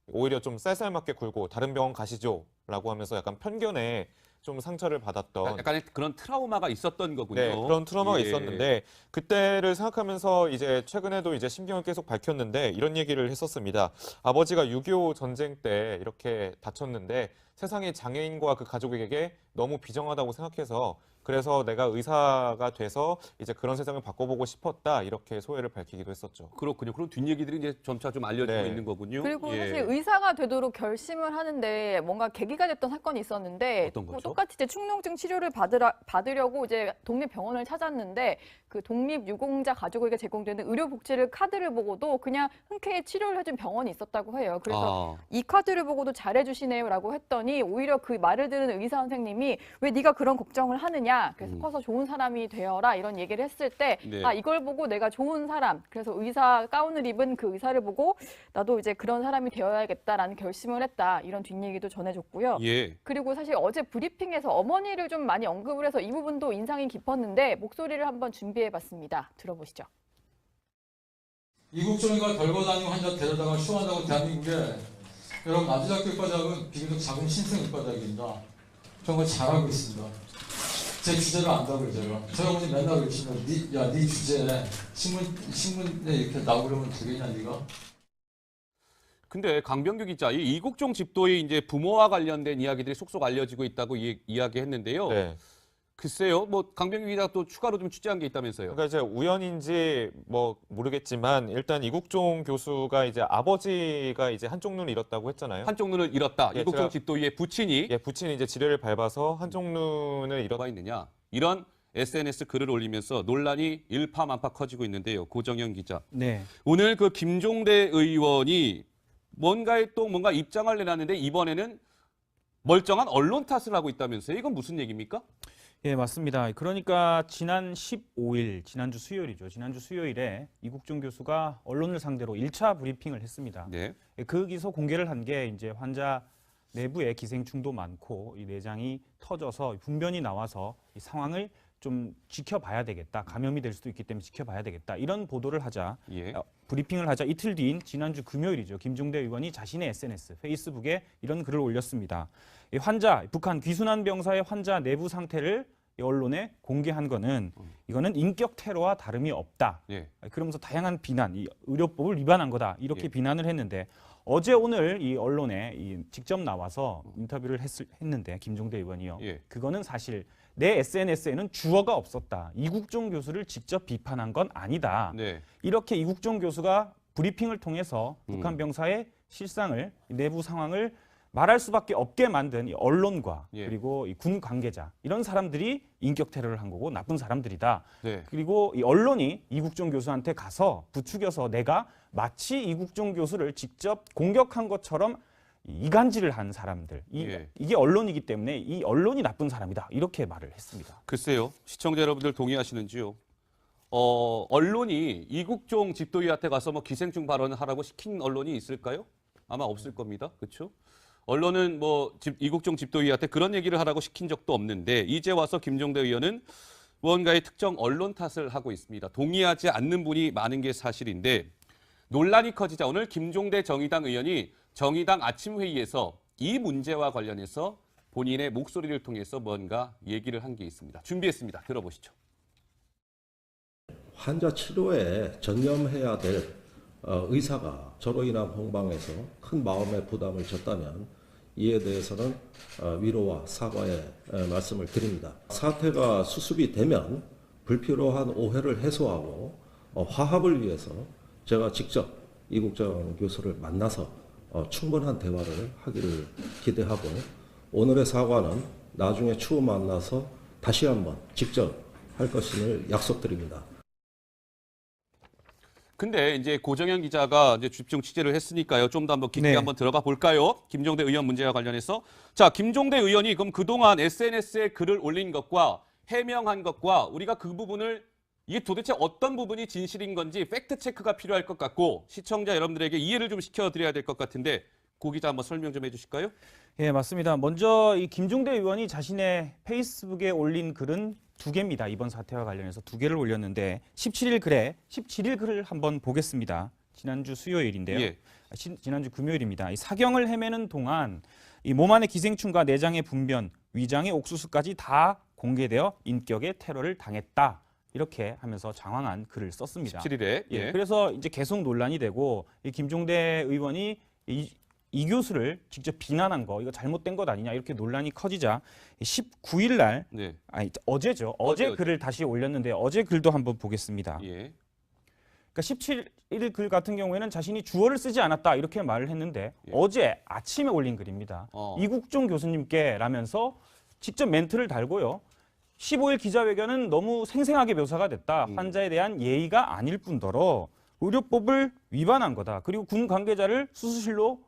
오히려 좀 쌀쌀맞게 굴고 다른 병원 가시죠라고 하면서 약간 편견에 좀 상처를 받았던 약간의 그런 트라우마가 있었던 거군요. 네, 그런 트라우마가 예. 있었는데 그때를 생각하면서 이제 최근에도 이제 심경을 계속 밝혔는데 이런 얘기를 했었습니다. 아버지가 6.25 전쟁 때 이렇게 다쳤는데 세상에 장애인과 그 가족에게 너무 비정하다고 생각해서 그래서 내가 의사가 돼서 이제 그런 세상을 바꿔보고 싶었다 이렇게 소회를 밝히기도 했었죠. 그렇군요. 그런 뒷얘기들이 이제 점차 좀 알려지고 네. 있는 거군요. 그리고 예. 사실 의사가 되도록 결심을 하는데 뭔가 계기가 됐던 사건이 있었는데 어떤 거죠? 똑같이 이제 축농증 치료를 받으려고 이제 동네 병원을 찾았는데 그 독립유공자 가족에게 제공되는 의료 복지를 카드를 보고도 그냥 흔쾌히 치료를 해준 병원이 있었다고 해요. 그래서 이 카드를 보고도 잘해주시네요라고 했더니 오히려 그 말을 들은 의사 선생님이 왜 네가 그런 걱정을 하느냐? 그래서 커서 좋은 사람이 되어라 이런 얘기를 했을 때 네. 이걸 보고 내가 좋은 사람 그래서 의사 가운을 입은 그 의사를 보고 나도 이제 그런 사람이 되어야겠다라는 결심을 했다 이런 뒷얘기도 전해줬고요. 예. 그리고 사실 어제 브리핑에서 어머니를 좀 많이 언급을 해서 이 부분도 인상이 깊었는데 목소리를 한번 준비해봤습니다. 들어보시죠. 이국종이가 별거 다니고 환자 데려다가 치료한다고 대한민국에 여러분 남자학교 입과장은 비교적 작은 신생 입과장입니다. 저는 그걸 잘하고 있습니다. 제 주제를 안다고요, 제가. 저희 어머니 맨날 그러시면 네 주제 신문에 이렇게 나오려면 되겠냐, 네가? 근데 강병규 기자, 이 이국종 집도의 이제 부모와 관련된 이야기들이 속속 알려지고 있다고 이야기했는데요. 네. 글쎄요, 강병규 기자 또 추가로 좀 취재한 게 있다면서요. 그러니까 이제 우연인지 모르겠지만 일단 이국종 교수가 이제 아버지가 이제 한쪽 눈을 잃었다고 했잖아요. 한쪽 눈을 잃었다. 예, 이국종 제가- 집도의의 부친이 부친이 이제 지뢰를 밟아서 한쪽 눈을 잃었. 뭐가 있느냐. 이런 SNS 글을 올리면서 논란이 일파만파 커지고 있는데요. 고정현 기자. 네. 오늘 그 김종대 의원이 뭔가 입장을 내놨는데 이번에는 멀쩡한 언론 탓을 하고 있다면서요. 이건 무슨 얘기입니까? 예, 맞습니다. 그러니까 지난 15일, 지난주 수요일이죠. 지난주 수요일에 이국종 교수가 언론을 상대로 1차 브리핑을 했습니다. 네. 거기서 공개를 한 게 이제 환자 내부에 기생충도 많고 이 내장이 터져서 분변이 나와서 이 상황을 좀 지켜봐야 되겠다. 감염이 될 수도 있기 때문에 지켜봐야 되겠다. 이런 보도를 하자, 예. 브리핑을 하자 이틀 뒤인 지난주 금요일이죠. 김종대 의원이 자신의 SNS, 페이스북에 이런 글을 올렸습니다. 이 환자, 북한 귀순한 병사의 환자 내부 상태를 이 언론에 공개한 거는 이거는 인격 테러와 다름이 없다. 예. 그러면서 다양한 비난, 이 의료법을 위반한 거다. 이렇게 예. 비난을 했는데 어제 오늘 이 언론에 직접 나와서 인터뷰를 했는데 김종대 의원이요. 예. 그거는 사실 내 SNS에는 주어가 없었다. 이국종 교수를 직접 비판한 건 아니다. 네. 이렇게 이국종 교수가 브리핑을 통해서 북한 병사의 실상을, 내부 상황을 말할 수밖에 없게 만든 이 언론과 예. 그리고 이 군 관계자 이런 사람들이 인격 테러를 한 거고 나쁜 사람들이다. 네. 그리고 이 언론이 이국종 교수한테 가서 부추겨서 내가 마치 이국종 교수를 직접 공격한 것처럼 이간질을 한 사람들. 예. 이게 언론이기 때문에 이 언론이 나쁜 사람이다. 이렇게 말을 했습니다. 글쎄요. 시청자 여러분들 동의하시는지요? 언론이 이국종 집도위한테 가서 뭐 기생충 발언을 하라고 시킨 언론이 있을까요? 아마 없을 겁니다. 그렇죠? 언론은 뭐 이국종 집도위한테 그런 얘기를 하라고 시킨 적도 없는데 이제 와서 김종대 의원은 무언가의 특정 언론 탓을 하고 있습니다. 동의하지 않는 분이 많은 게 사실인데 논란이 커지자 오늘 김종대 정의당 의원이 정의당 아침 회의에서 이 문제와 관련해서 본인의 목소리를 통해서 뭔가 얘기를 한 게 있습니다. 준비했습니다. 들어보시죠. 환자 치료에 전념해야 될 의사가 저로 인한 홍방에서 큰 마음의 부담을 졌다면 이에 대해서는 위로와 사과의 말씀을 드립니다. 사태가 수습이 되면 불필요한 오해를 해소하고 화합을 위해서 제가 직접 이국종 교수를 만나서 충분한 대화를 하기를 기대하고 오늘의 사과는 나중에 추후 만나서 다시 한번 직접 할 것임을 약속드립니다. 근데 이제 고정현 기자가 이제 집중 취재를 했으니까요. 좀 더 한번 깊게 네. 한번 들어가 볼까요? 김종대 의원 문제와 관련해서. 자, 김종대 의원이 그럼 그동안 SNS에 글을 올린 것과 해명한 것과 우리가 그 부분을 이게 도대체 어떤 부분이 진실인 건지 팩트 체크가 필요할 것 같고 시청자 여러분들에게 이해를 좀 시켜드려야 될 것 같은데 고 기자 한번 설명 좀 해주실까요? 예, 맞습니다. 먼저 이 김종대 의원이 자신의 페이스북에 올린 글은 2개입니다. 이번 사태와 관련해서 2개를 올렸는데 17일 글을 한번 보겠습니다. 지난주 수요일인데요. 예. 지난주 금요일입니다. 이 사경을 헤매는 동안 이 몸 안의 기생충과 내장의 분변, 위장의 옥수수까지 다 공개되어 인격의 테러를 당했다. 이렇게 하면서 장황한 글을 썼습니다. 17일에. 예. 그래서 이제 계속 논란이 되고 이 김종대 의원이 이 교수를 직접 비난한 거 이거 잘못된 것 아니냐 이렇게 논란이 커지자 19일 날 네. 어제죠. 어제 글을 다시 올렸는데 어제 글도 한번 보겠습니다. 예. 그러니까 17일 글 같은 경우에는 자신이 주어를 쓰지 않았다 이렇게 말을 했는데 예. 어제 아침에 올린 글입니다. 이국종 교수님께 라면서 직접 멘트를 달고요. 15일 기자회견은 너무 생생하게 묘사가 됐다. 환자에 대한 예의가 아닐 뿐더러 의료법을 위반한 거다. 그리고 군 관계자를 수술실로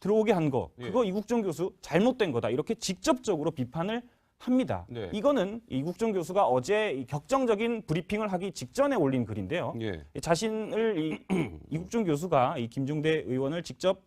들어오게 한 거. 그거 이국종 교수 잘못된 거다. 이렇게 직접적으로 비판을 합니다. 네. 이거는 이국종 교수가 어제 격정적인 브리핑을 하기 직전에 올린 글인데요. 예. 자신을 이국종 교수가 이 김종대 의원을 직접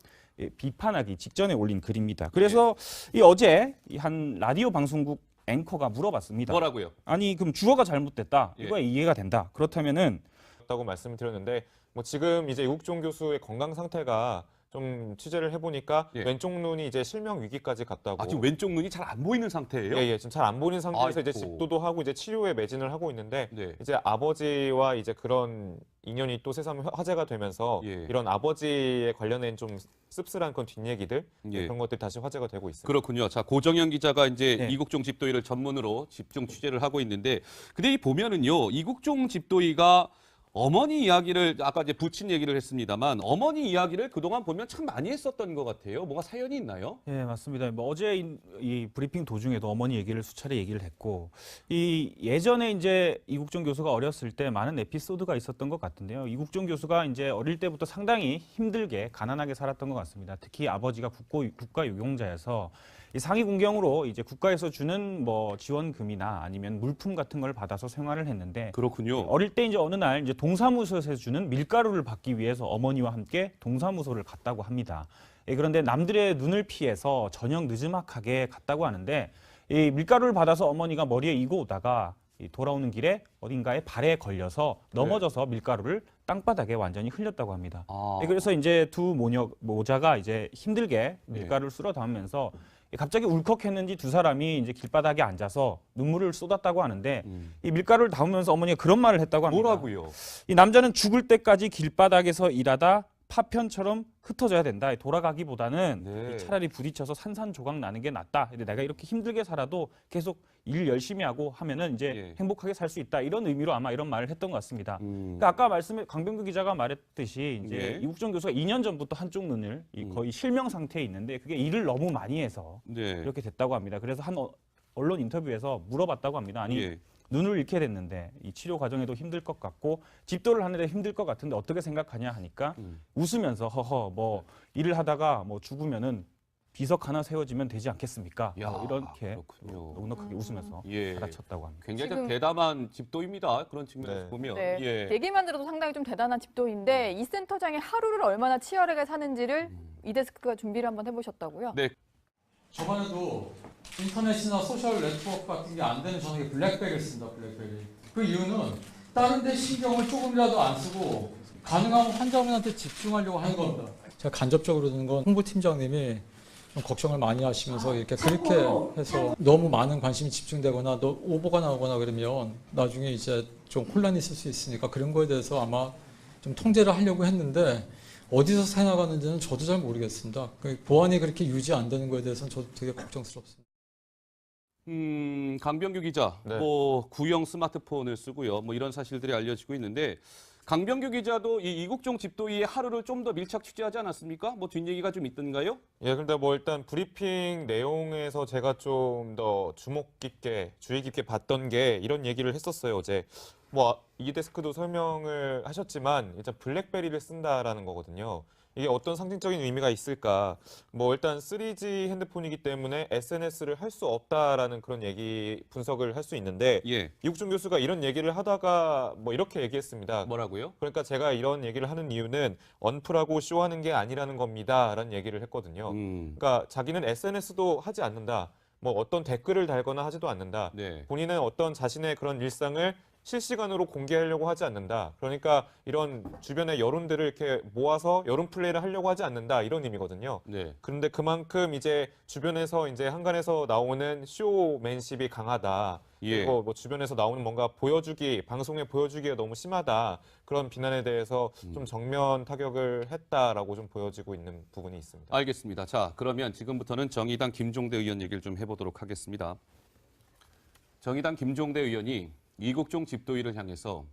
비판하기 직전에 올린 글입니다. 그래서 이 어제 한 라디오 방송국 앵커가 물어봤습니다. 뭐라고요? 아니 그럼 주어가 잘못됐다. 예. 이거에 이해가 된다. 그렇다면은 다고 말씀을 드렸는데 뭐 지금 이제 이국종 교수의 건강 상태가 좀 취재를 해보니까 예. 왼쪽 눈이 이제 실명 위기까지 갔다고. 아, 지금 왼쪽 눈이 잘 안 보이는 상태예요? 예, 지금 잘 안 보이는 상태에서 이제 아이고. 집도도 하고 이제 치료에 매진을 하고 있는데 네. 이제 아버지와 이제 그런 인연이 또 새삼 화제가 되면서 예. 이런 아버지에 관련된 좀 씁쓸한 그런 뒷얘기들 예. 그런 것들이 다시 화제가 되고 있습니다. 그렇군요. 자, 고정현 기자가 이제 네. 이국종 집도위를 전문으로 집중 취재를 하고 있는데, 근데 이 보면은요, 이국종 집도위가 어머니 이야기를 아까 이제 부친 얘기를 했습니다만 어머니 이야기를 그동안 보면 참 많이 했었던 것 같아요. 뭔가 사연이 있나요? 예, 맞습니다. 뭐 어제 이 브리핑 도중에도 어머니 얘기를 수차례 얘기를 했고, 이 예전에 이제 이국종 교수가 어렸을 때 많은 에피소드가 있었던 것 같은데요. 이국종 교수가 이제 어릴 때부터 상당히 힘들게 가난하게 살았던 것 같습니다. 특히 아버지가 국가 유공자여서 이 상위 군경으로 이제 국가에서 주는 뭐 지원금이나 아니면 물품 같은 걸 받아서 생활을 했는데, 그렇군요. 어릴 때 이제 어느 날 이제 동사무소에서 주는 밀가루를 받기 위해서 어머니와 함께 동사무소를 갔다고 합니다. 예, 그런데 남들의 눈을 피해서 저녁 늦지막하게 갔다고 하는데 이 밀가루를 받아서 어머니가 머리에 이고 오다가 이 돌아오는 길에 어딘가에 발에 걸려서 넘어져서 밀가루를 땅바닥에 완전히 흘렸다고 합니다. 아. 그래서 이제 두 모자가 이제 힘들게 밀가루를 쓸어 담으면서 갑자기 울컥했는지 두 사람이 이제 길바닥에 앉아서 눈물을 쏟았다고 하는데 이 밀가루를 담으면서 어머니가 그런 말을 했다고 합니다. 뭐라고요? 이 남자는 죽을 때까지 길바닥에서 일하다 파편처럼 흩어져야 된다. 돌아가기보다는 네. 차라리 부딪혀서 산산조각 나는 게 낫다. 근데 내가 이렇게 힘들게 살아도 계속 일 열심히 하고 하면은 이제 예. 행복하게 살 수 있다. 이런 의미로 아마 이런 말을 했던 것 같습니다. 음. 그러니까 아까 강병규 기자가 말했듯이 이제 예. 이국정 교수가 2년 전부터 한쪽 눈을 거의 실명 상태에 있는데 그게 일을 너무 많이 해서 네. 이렇게 됐다고 합니다. 그래서 한 언론 인터뷰에서 물어봤다고 합니다. 아니 예. 눈을 잃게 됐는데 이 치료 과정에도 힘들 것 같고 집도를 하는데 힘들 것 같은데 어떻게 생각하냐 하니까 웃으면서 허허 뭐 일을 하다가 뭐 죽으면은 비석 하나 세워지면 되지 않겠습니까? 야, 이렇게 그렇군요. 넉넉하게 웃으면서 예. 받아쳤다고 합니다. 굉장히 지금- 대담한 집도입니다. 그런 측면에서 네. 보면. 네. 예. 얘기만 들어도 상당히 좀 대단한 집도인데 이 센터장이 하루를 얼마나 치열하게 사는지를 이 데스크가 준비를 한번 해보셨다고요? 네. 저번에도 인터넷이나 소셜 네트워크 같은 게 안 되는 저녁에 블랙베리를 쓴다, 블랙베리. 그 이유는 다른 데 신경을 조금이라도 안 쓰고 가능하면 환자분한테 집중하려고 하는 겁니다. 제가 간접적으로 듣는 건 홍보팀장님이 좀 걱정을 많이 하시면서 이렇게 그렇게 해서 너무 많은 관심이 집중되거나 또 오보가 나오거나 그러면 나중에 이제 좀 혼란이 있을 수 있으니까 그런 거에 대해서 아마 좀 통제를 하려고 했는데 어디서 새 나가는지는 저도 잘 모르겠습니다. 보안이 그렇게 유지 안 되는 거에 대해서는 저도 되게 걱정스럽습니다. 강병규 기자, 네. 뭐 구형 스마트폰을 쓰고요. 뭐 이런 사실들이 알려지고 있는데 강병규 기자도 이 이국종 집도의의 하루를 좀 더 밀착 취재하지 않았습니까? 뭐 뒷얘기가 좀 있던가요? 예, 근데 뭐 일단 브리핑 내용에서 제가 좀 더 주목 깊게, 주의 깊게 봤던 게 이런 얘기를 했었어요, 어제. 뭐 이 데스크도 설명을 하셨지만 일단 블랙베리를 쓴다라는 거거든요. 이게 어떤 상징적인 의미가 있을까? 뭐 일단 3G 핸드폰이기 때문에 SNS를 할 수 없다라는 그런 얘기 분석을 할 수 있는데 예. 이국종 교수가 이런 얘기를 하다가 뭐 이렇게 얘기했습니다. 뭐라고요? 그러니까 제가 이런 얘기를 하는 이유는 언플하고 쇼하는 게 아니라는 겁니다라는 얘기를 했거든요. 그러니까 자기는 SNS도 하지 않는다. 뭐 어떤 댓글을 달거나 하지도 않는다. 네. 본인은 어떤 자신의 그런 일상을 실시간으로 공개하려고 하지 않는다. 그러니까 이런 주변의 여론들을 이렇게 모아서 여론 플레이를 하려고 하지 않는다. 이런 의미거든요. 네. 그런데 그만큼 이제 주변에서 이제 한간에서 나오는 쇼맨십이 강하다. 예. 그리고 뭐 주변에서 나오는 뭔가 보여주기, 방송에 보여주기가 너무 심하다. 그런 비난에 대해서 좀 정면 타격을 했다라고 좀 보여지고 있는 부분이 있습니다. 알겠습니다. 자, 그러면 지금부터는 정의당 김종대 의원 얘기를 좀 해보도록 하겠습니다. 정의당 김종대 의원이 이국종 집도의를 향해서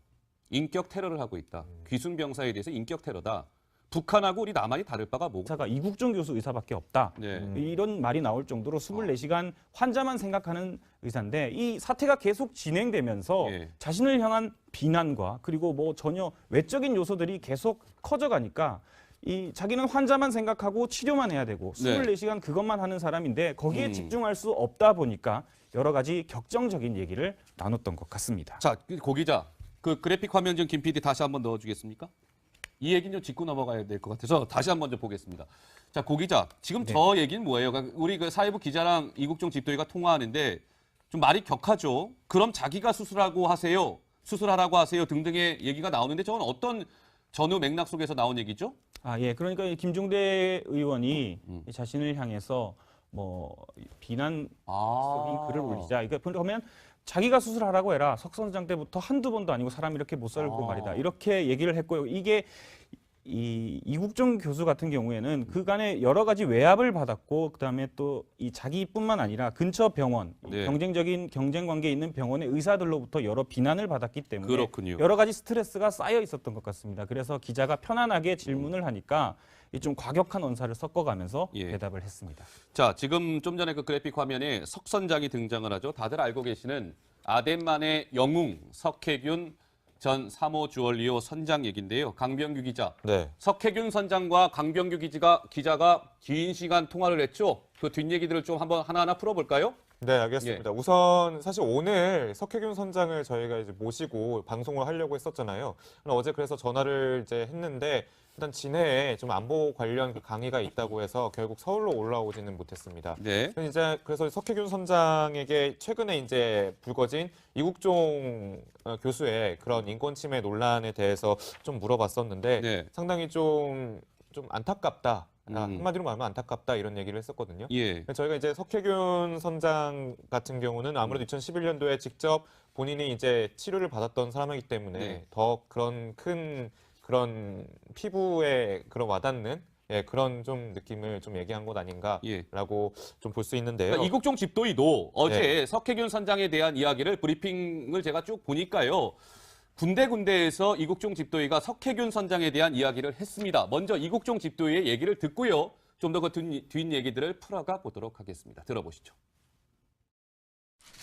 인격 테러를 하고 있다. 귀순 병사에 대해서 인격 테러다. 북한하고 우리 남한이 다를 바가 뭐고? 의사가 이국종 교수 의사밖에 없다. 네. 이런 말이 나올 정도로 24시간 환자만 생각하는 의사인데 이 사태가 계속 진행되면서 예. 자신을 향한 비난과 그리고 뭐 전혀 외적인 요소들이 계속 커져가니까 이 자기는 환자만 생각하고 치료만 해야 되고 네. 24시간 그것만 하는 사람인데 거기에 음. 집중할 수 없다 보니까 여러 가지 격정적인 얘기를 나눴던 것 같습니다. 자, 고 기자, 그 그래픽 화면 좀 김 PD 다시 한번 넣어주겠습니까? 이 얘기는 좀 짚고 넘어가야 될 것 같아서 다시 한번 좀 보겠습니다. 자, 고 기자, 지금 네. 저 얘기는 뭐예요? 그러니까 우리 그 사회부 기자랑 이국종 집도의가 통화하는데 좀 말이 격하죠. 그럼 자기가 수술하라고 하세요 등등의 얘기가 나오는데 저건 어떤 전후 맥락 속에서 나온 얘기죠? 아, 예. 그러니까 이 김종대 의원이 자신을 향해서 뭐 비난 적인 글을 올리자. 이거 보면 자기가 수술하라고 해라. 석선장 때부터 한두 번도 아니고 사람이 이렇게 못 살고 말이다. 이렇게 얘기를 했고요. 이게 이국종 교수 같은 경우에는 그간에 여러 가지 외압을 받았고 그다음에 또 이 자기뿐만 아니라 근처 병원, 네. 경쟁적인 경쟁 관계에 있는 병원의 의사들로부터 여러 비난을 받았기 때문에 그렇군요. 여러 가지 스트레스가 쌓여 있었던 것 같습니다. 그래서 기자가 편안하게 질문을 하니까 좀 과격한 언사를 섞어가면서 예. 대답을 했습니다. 자, 지금 좀 전에 그 그래픽 화면에 석선장이 등장을 하죠. 다들 알고 계시는 아덴만의 영웅 석혜균 전 3호 주얼리오 선장 얘기인데요. 강병규 기자. 네. 석혜균 선장과 강병규 기자가 긴 시간 통화를 했죠. 그 뒷얘기들을 좀 한번 하나하나 풀어볼까요? 네, 알겠습니다. 우선 사실 오늘 석혜균 선장을 저희가 이제 모시고 방송을 하려고 했었잖아요. 어제 그래서 전화를 이제 했는데 일단 진해에 좀 안보 관련 그 강의가 있다고 해서 결국 서울로 올라오지는 못했습니다. 네. 그래서 석혜균 선장에게 최근에 이제 불거진 이국종 교수의 그런 인권 침해 논란에 대해서 좀 물어봤었는데 네. 상당히 좀 안타깝다. 음. 한마디로 말하면 안타깝다 이런 얘기를 했었거든요. 예. 저희가 이제 석혜균 선장 같은 경우는 아무래도 2011년도에 직접 본인이 이제 치료를 받았던 사람이기 때문에 네. 더 그런 그런 피부에 그런 와닿는 그런 좀 느낌을 좀 얘기한 것 아닌가라고 좀 볼 수 있는데요. 그러니까 이국종 집도의도 어제 네. 석혜균 선장에 대한 이야기를 브리핑을 제가 쭉 보니까요. 군데군데에서 이국종 집도의가 석혜균 선장에 대한 이야기를 했습니다. 먼저 이국종 집도의의 얘기를 듣고요. 좀 더 그 뒷얘기들을 풀어가 보도록 하겠습니다. 들어보시죠.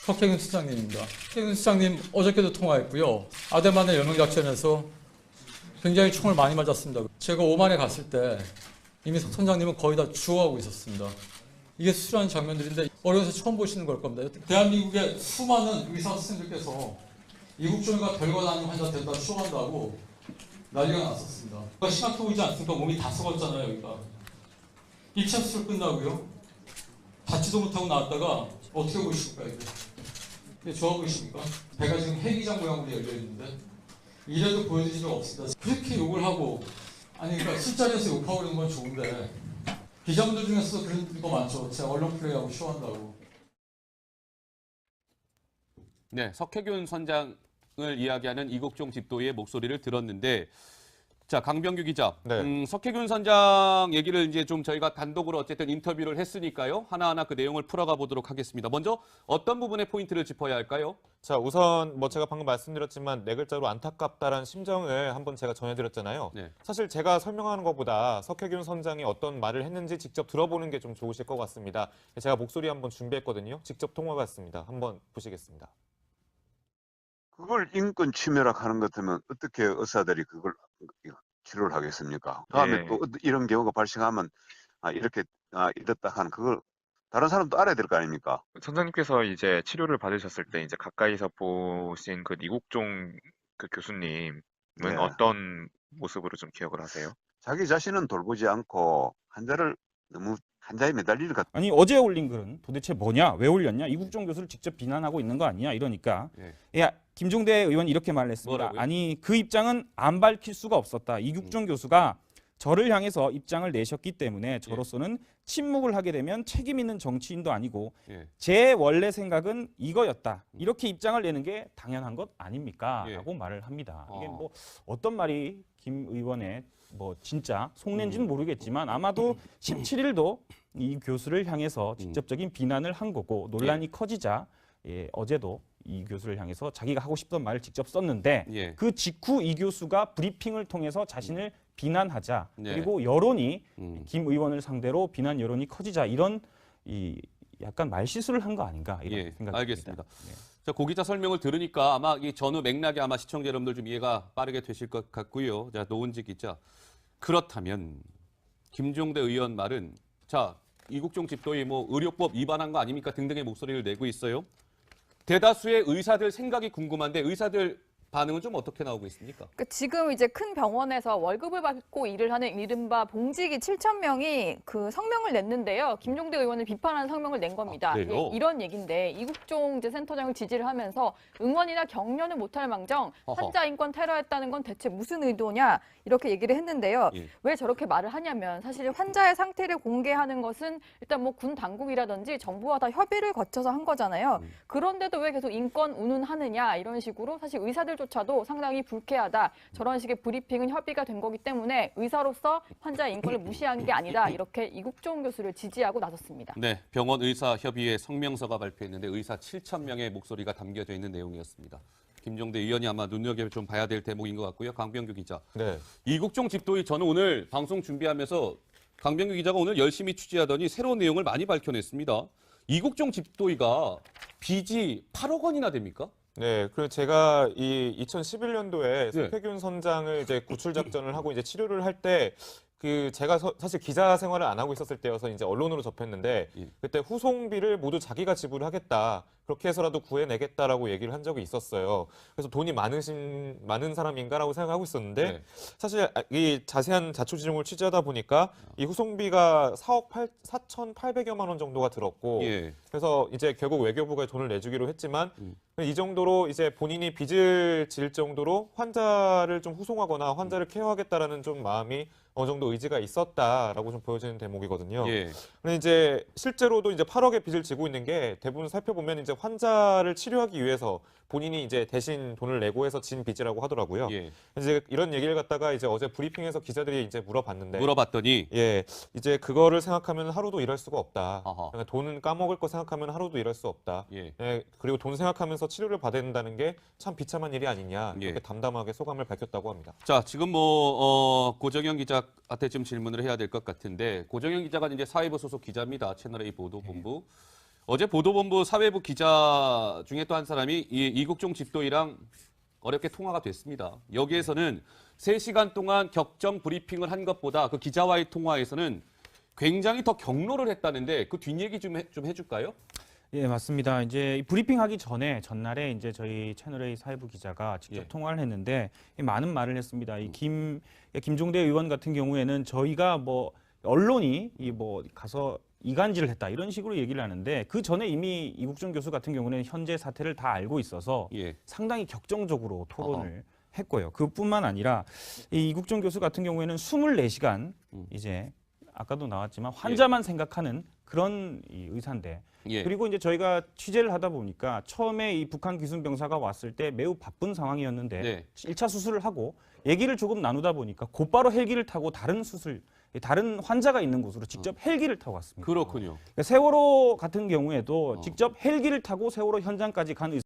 석혜균 수장님입니다. 석혜균 수장님 어저께도 통화했고요. 아데만의 연명작전에서 굉장히 총을 많이 맞았습니다. 제가 오만에 갔을 때 이미 석 선장님은 거의 다 죽어가고 있었습니다. 이게 수술하는 장면들인데 어려워서 처음 보시는 걸 겁니다. 대한민국의 수많은 의사 선생님들께서 이국종이가 별거 아닌 환자 된다 쇼한다고 난리가 났었습니다. 심각해 보이지 않습니까? 몸이 다 썩었잖아요, 여기가. 1차 수술 끝나고요. 닫지도 못하고 나왔다가 어떻게 보이십니까, 이게 좋아 보이십니까? 배가 지금 해기장 모양으로 열려 있는데 이래도 보여드린 적 없습니다. 그렇게 욕을 하고 그러니까 술자리에서 욕하고 그러는 건 좋은데 기자분들 중에서도 그런 거 많죠. 제가 언론 플레이하고 쇼한다고. 네, 석혜균 선장을 이야기하는 이국종 집도의의 목소리를 들었는데, 자, 강병규 기자, 네. 석혜균 선장 얘기를 이제 좀 저희가 단독으로 어쨌든 인터뷰를 했으니까요. 하나하나 그 내용을 풀어가 보도록 하겠습니다. 먼저 어떤 부분에 포인트를 짚어야 할까요? 자, 우선 제가 방금 말씀드렸지만 네 글자로 안타깝다라는 심정을 한번 제가 전해드렸잖아요. 네. 사실 제가 설명하는 것보다 석혜균 선장이 어떤 말을 했는지 직접 들어보는 게 좀 좋으실 것 같습니다. 제가 목소리 한번 준비했거든요. 직접 통화가 왔습니다. 한번 보시겠습니다. 그걸 인권 침해라 하는 것 같으면 어떻게 의사들이 그걸 치료를 하겠습니까? 다음에 예. 또 이런 경우가 발생하면 이렇게 이렇다 하는 그걸 다른 사람도 알아야 될 거 아닙니까? 선장님께서 이제 치료를 받으셨을 때 이제 가까이서 보신 그 이국종 그 교수님은 네. 어떤 모습으로 좀 기억을 하세요? 자기 자신은 돌보지 않고 환자를 너무 환자에 매달리는 것 아니 어제 올린 글은 도대체 뭐냐? 왜 올렸냐? 이국종 교수를 직접 비난하고 있는 거 아니냐? 이러니까 야 김종대 의원 이렇게 말했습니다. 뭐라고요? 아니 그 입장은 안 밝힐 수가 없었다. 이국종 교수가 저를 향해서 입장을 내셨기 때문에 저로서는 침묵을 하게 되면 책임 있는 정치인도 아니고 제 원래 생각은 이거였다. 이렇게 입장을 내는 게 당연한 것 아닙니까? 라고 말을 합니다. 이게 뭐 어떤 말이 김 의원의 뭐 진짜 속낸지는 모르겠지만 아마도 17일도 이 교수를 향해서 직접적인 비난을 한 거고 논란이 커지자 어제도 이 교수를 향해서 자기가 하고 싶던 말을 직접 썼는데 그 직후 이 교수가 브리핑을 통해서 자신을 비난하자 그리고 여론이 김 의원을 상대로 비난 여론이 커지자 이런 이 약간 말실수를 한 거 아닌가 이런 생각이 알겠습니다. 듭니다. 자, 고 기자 설명을 들으니까 아마 이 전후 맥락이 아마 시청자 여러분들 좀 이해가 빠르게 되실 것 같고요. 자, 노은지 기자. 그렇다면 김종대 의원 말은 자, 이국종 집도의 뭐 의료법 위반한 거 아닙니까 등등의 목소리를 내고 있어요. 대다수의 의사들 생각이 궁금한데 의사들 반응은 좀 어떻게 나오고 있습니까? 그러니까 지금 이제 큰 병원에서 월급을 받고 일을 하는 이른바 봉직이 7,000명이 그 성명을 냈는데요. 김종대 의원을 비판하는 성명을 낸 겁니다. 그래요? 이런 얘기인데 이국종 이제 센터장을 지지를 하면서 응원이나 격려는 못할 망정 환자 인권 테러했다는 건 대체 무슨 의도냐 이렇게 얘기를 했는데요. 왜 저렇게 말을 하냐면 사실 환자의 상태를 공개하는 것은 일단 뭐 군 당국이라든지 정부와 다 협의를 거쳐서 한 거잖아요. 그런데도 왜 계속 인권 운운하느냐 이런 식으로 사실 의사들조차도 상당히 불쾌하다. 저런 식의 브리핑은 협의가 된 거기 때문에 의사로서 환자의 인권을 무시한 게 아니다. 이렇게 이국종 교수를 지지하고 나섰습니다. 네, 병원 의사협의회 성명서가 발표했는데 의사 7,000명의 목소리가 담겨져 있는 내용이었습니다. 김종대 의원이 아마 눈여겨 좀 봐야 될 대목인 것 같고요. 강병규 기자. 네. 이국종 집도의 저는 오늘 방송 준비하면서 강병규 기자가 오늘 열심히 취재하더니 새로운 내용을 많이 밝혀냈습니다. 이국종 집도의가 빚이 8억 원이나 됩니까? 네, 그리고 제가 이 2011년도에 석혜균 선장을 이제 구출 작전을 하고 이제 치료를 할 때 제가 사실 기자 생활을 안 하고 있었을 때여서 이제 언론으로 접했는데 예. 그때 후송비를 모두 자기가 지불하겠다. 그렇게 해서라도 구해내겠다라고 얘기를 한 적이 있었어요. 그래서 돈이 많은 사람인가라고 생각하고 있었는데 네. 사실 이 자세한 자초지종을 취재하다 보니까 이 후송비가 4억 4,800여만 원 정도가 들었고 예. 그래서 이제 결국 외교부가 돈을 내주기로 했지만 음. 이 정도로 이제 본인이 빚을 질 정도로 환자를 좀 후송하거나 환자를 케어하겠다라는 좀 마음이 어느 정도 의지가 있었다라고 좀 보여지는 대목이거든요. 예. 근데 이제 실제로도 이제 8억의 빚을 지고 있는 게 대부분 살펴보면 이제 환자를 치료하기 위해서 본인이 이제 대신 돈을 내고 해서 진 빚이라고 하더라고요. 예. 이제 이런 얘기를 갖다가 이제 어제 브리핑에서 기자들이 이제 물어봤는데 물어봤더니 예, 이제 그거를 생각하면 하루도 일할 수가 없다. 아하. 그러니까 돈은 까먹을 거 생각하면 하루도 일할 수 없다. 예. 예, 그리고 돈 생각하면서 치료를 받아야 된다는 게 참 비참한 일이 아니냐 이렇게 예. 담담하게 소감을 밝혔다고 합니다. 자, 지금 고정현 기자한테 좀 질문을 해야 될 것 같은데 고정현 기자가 이제 사회부 소속 기자입니다. 채널A 보도본부. 어제 보도본부 사회부 기자 중에 또 한 사람이 이 이국종 집도이랑 어렵게 통화가 됐습니다. 여기에서는 3시간 동안 격정 브리핑을 한 것보다 그 기자와의 통화에서는 굉장히 더 격노를 했다는데 그 뒷얘기 좀 해줄까요? 예, 맞습니다. 이제 이 브리핑하기 전에 전날에 이제 저희 채널A 사회부 기자가 직접 예. 통화를 했는데 많은 말을 했습니다. 이 김종대 의원 같은 경우에는 저희가 뭐 언론이 가서 이간질을 했다 이런 식으로 얘기를 하는데 그 전에 이미 이국종 교수 같은 경우는 현재 사태를 다 알고 있어서 예. 상당히 격정적으로 토론을 했고요. 그뿐만 아니라 이 이국종 교수 같은 경우에는 24시간 이제 아까도 나왔지만 환자만 생각하는 그런 이 의사인데 예. 그리고 이제 저희가 취재를 하다 보니까 처음에 이 북한 기순병사가 왔을 때 매우 바쁜 상황이었는데 네. 1차 수술을 하고 얘기를 조금 나누다 보니까 곧바로 헬기를 타고 다른 환자가 있는 곳으로 직접 헬기를 타고 왔습니다. 그렇군요. 세월호 같은 경우에도 직접 헬기를 타고 세월호 현장까지 간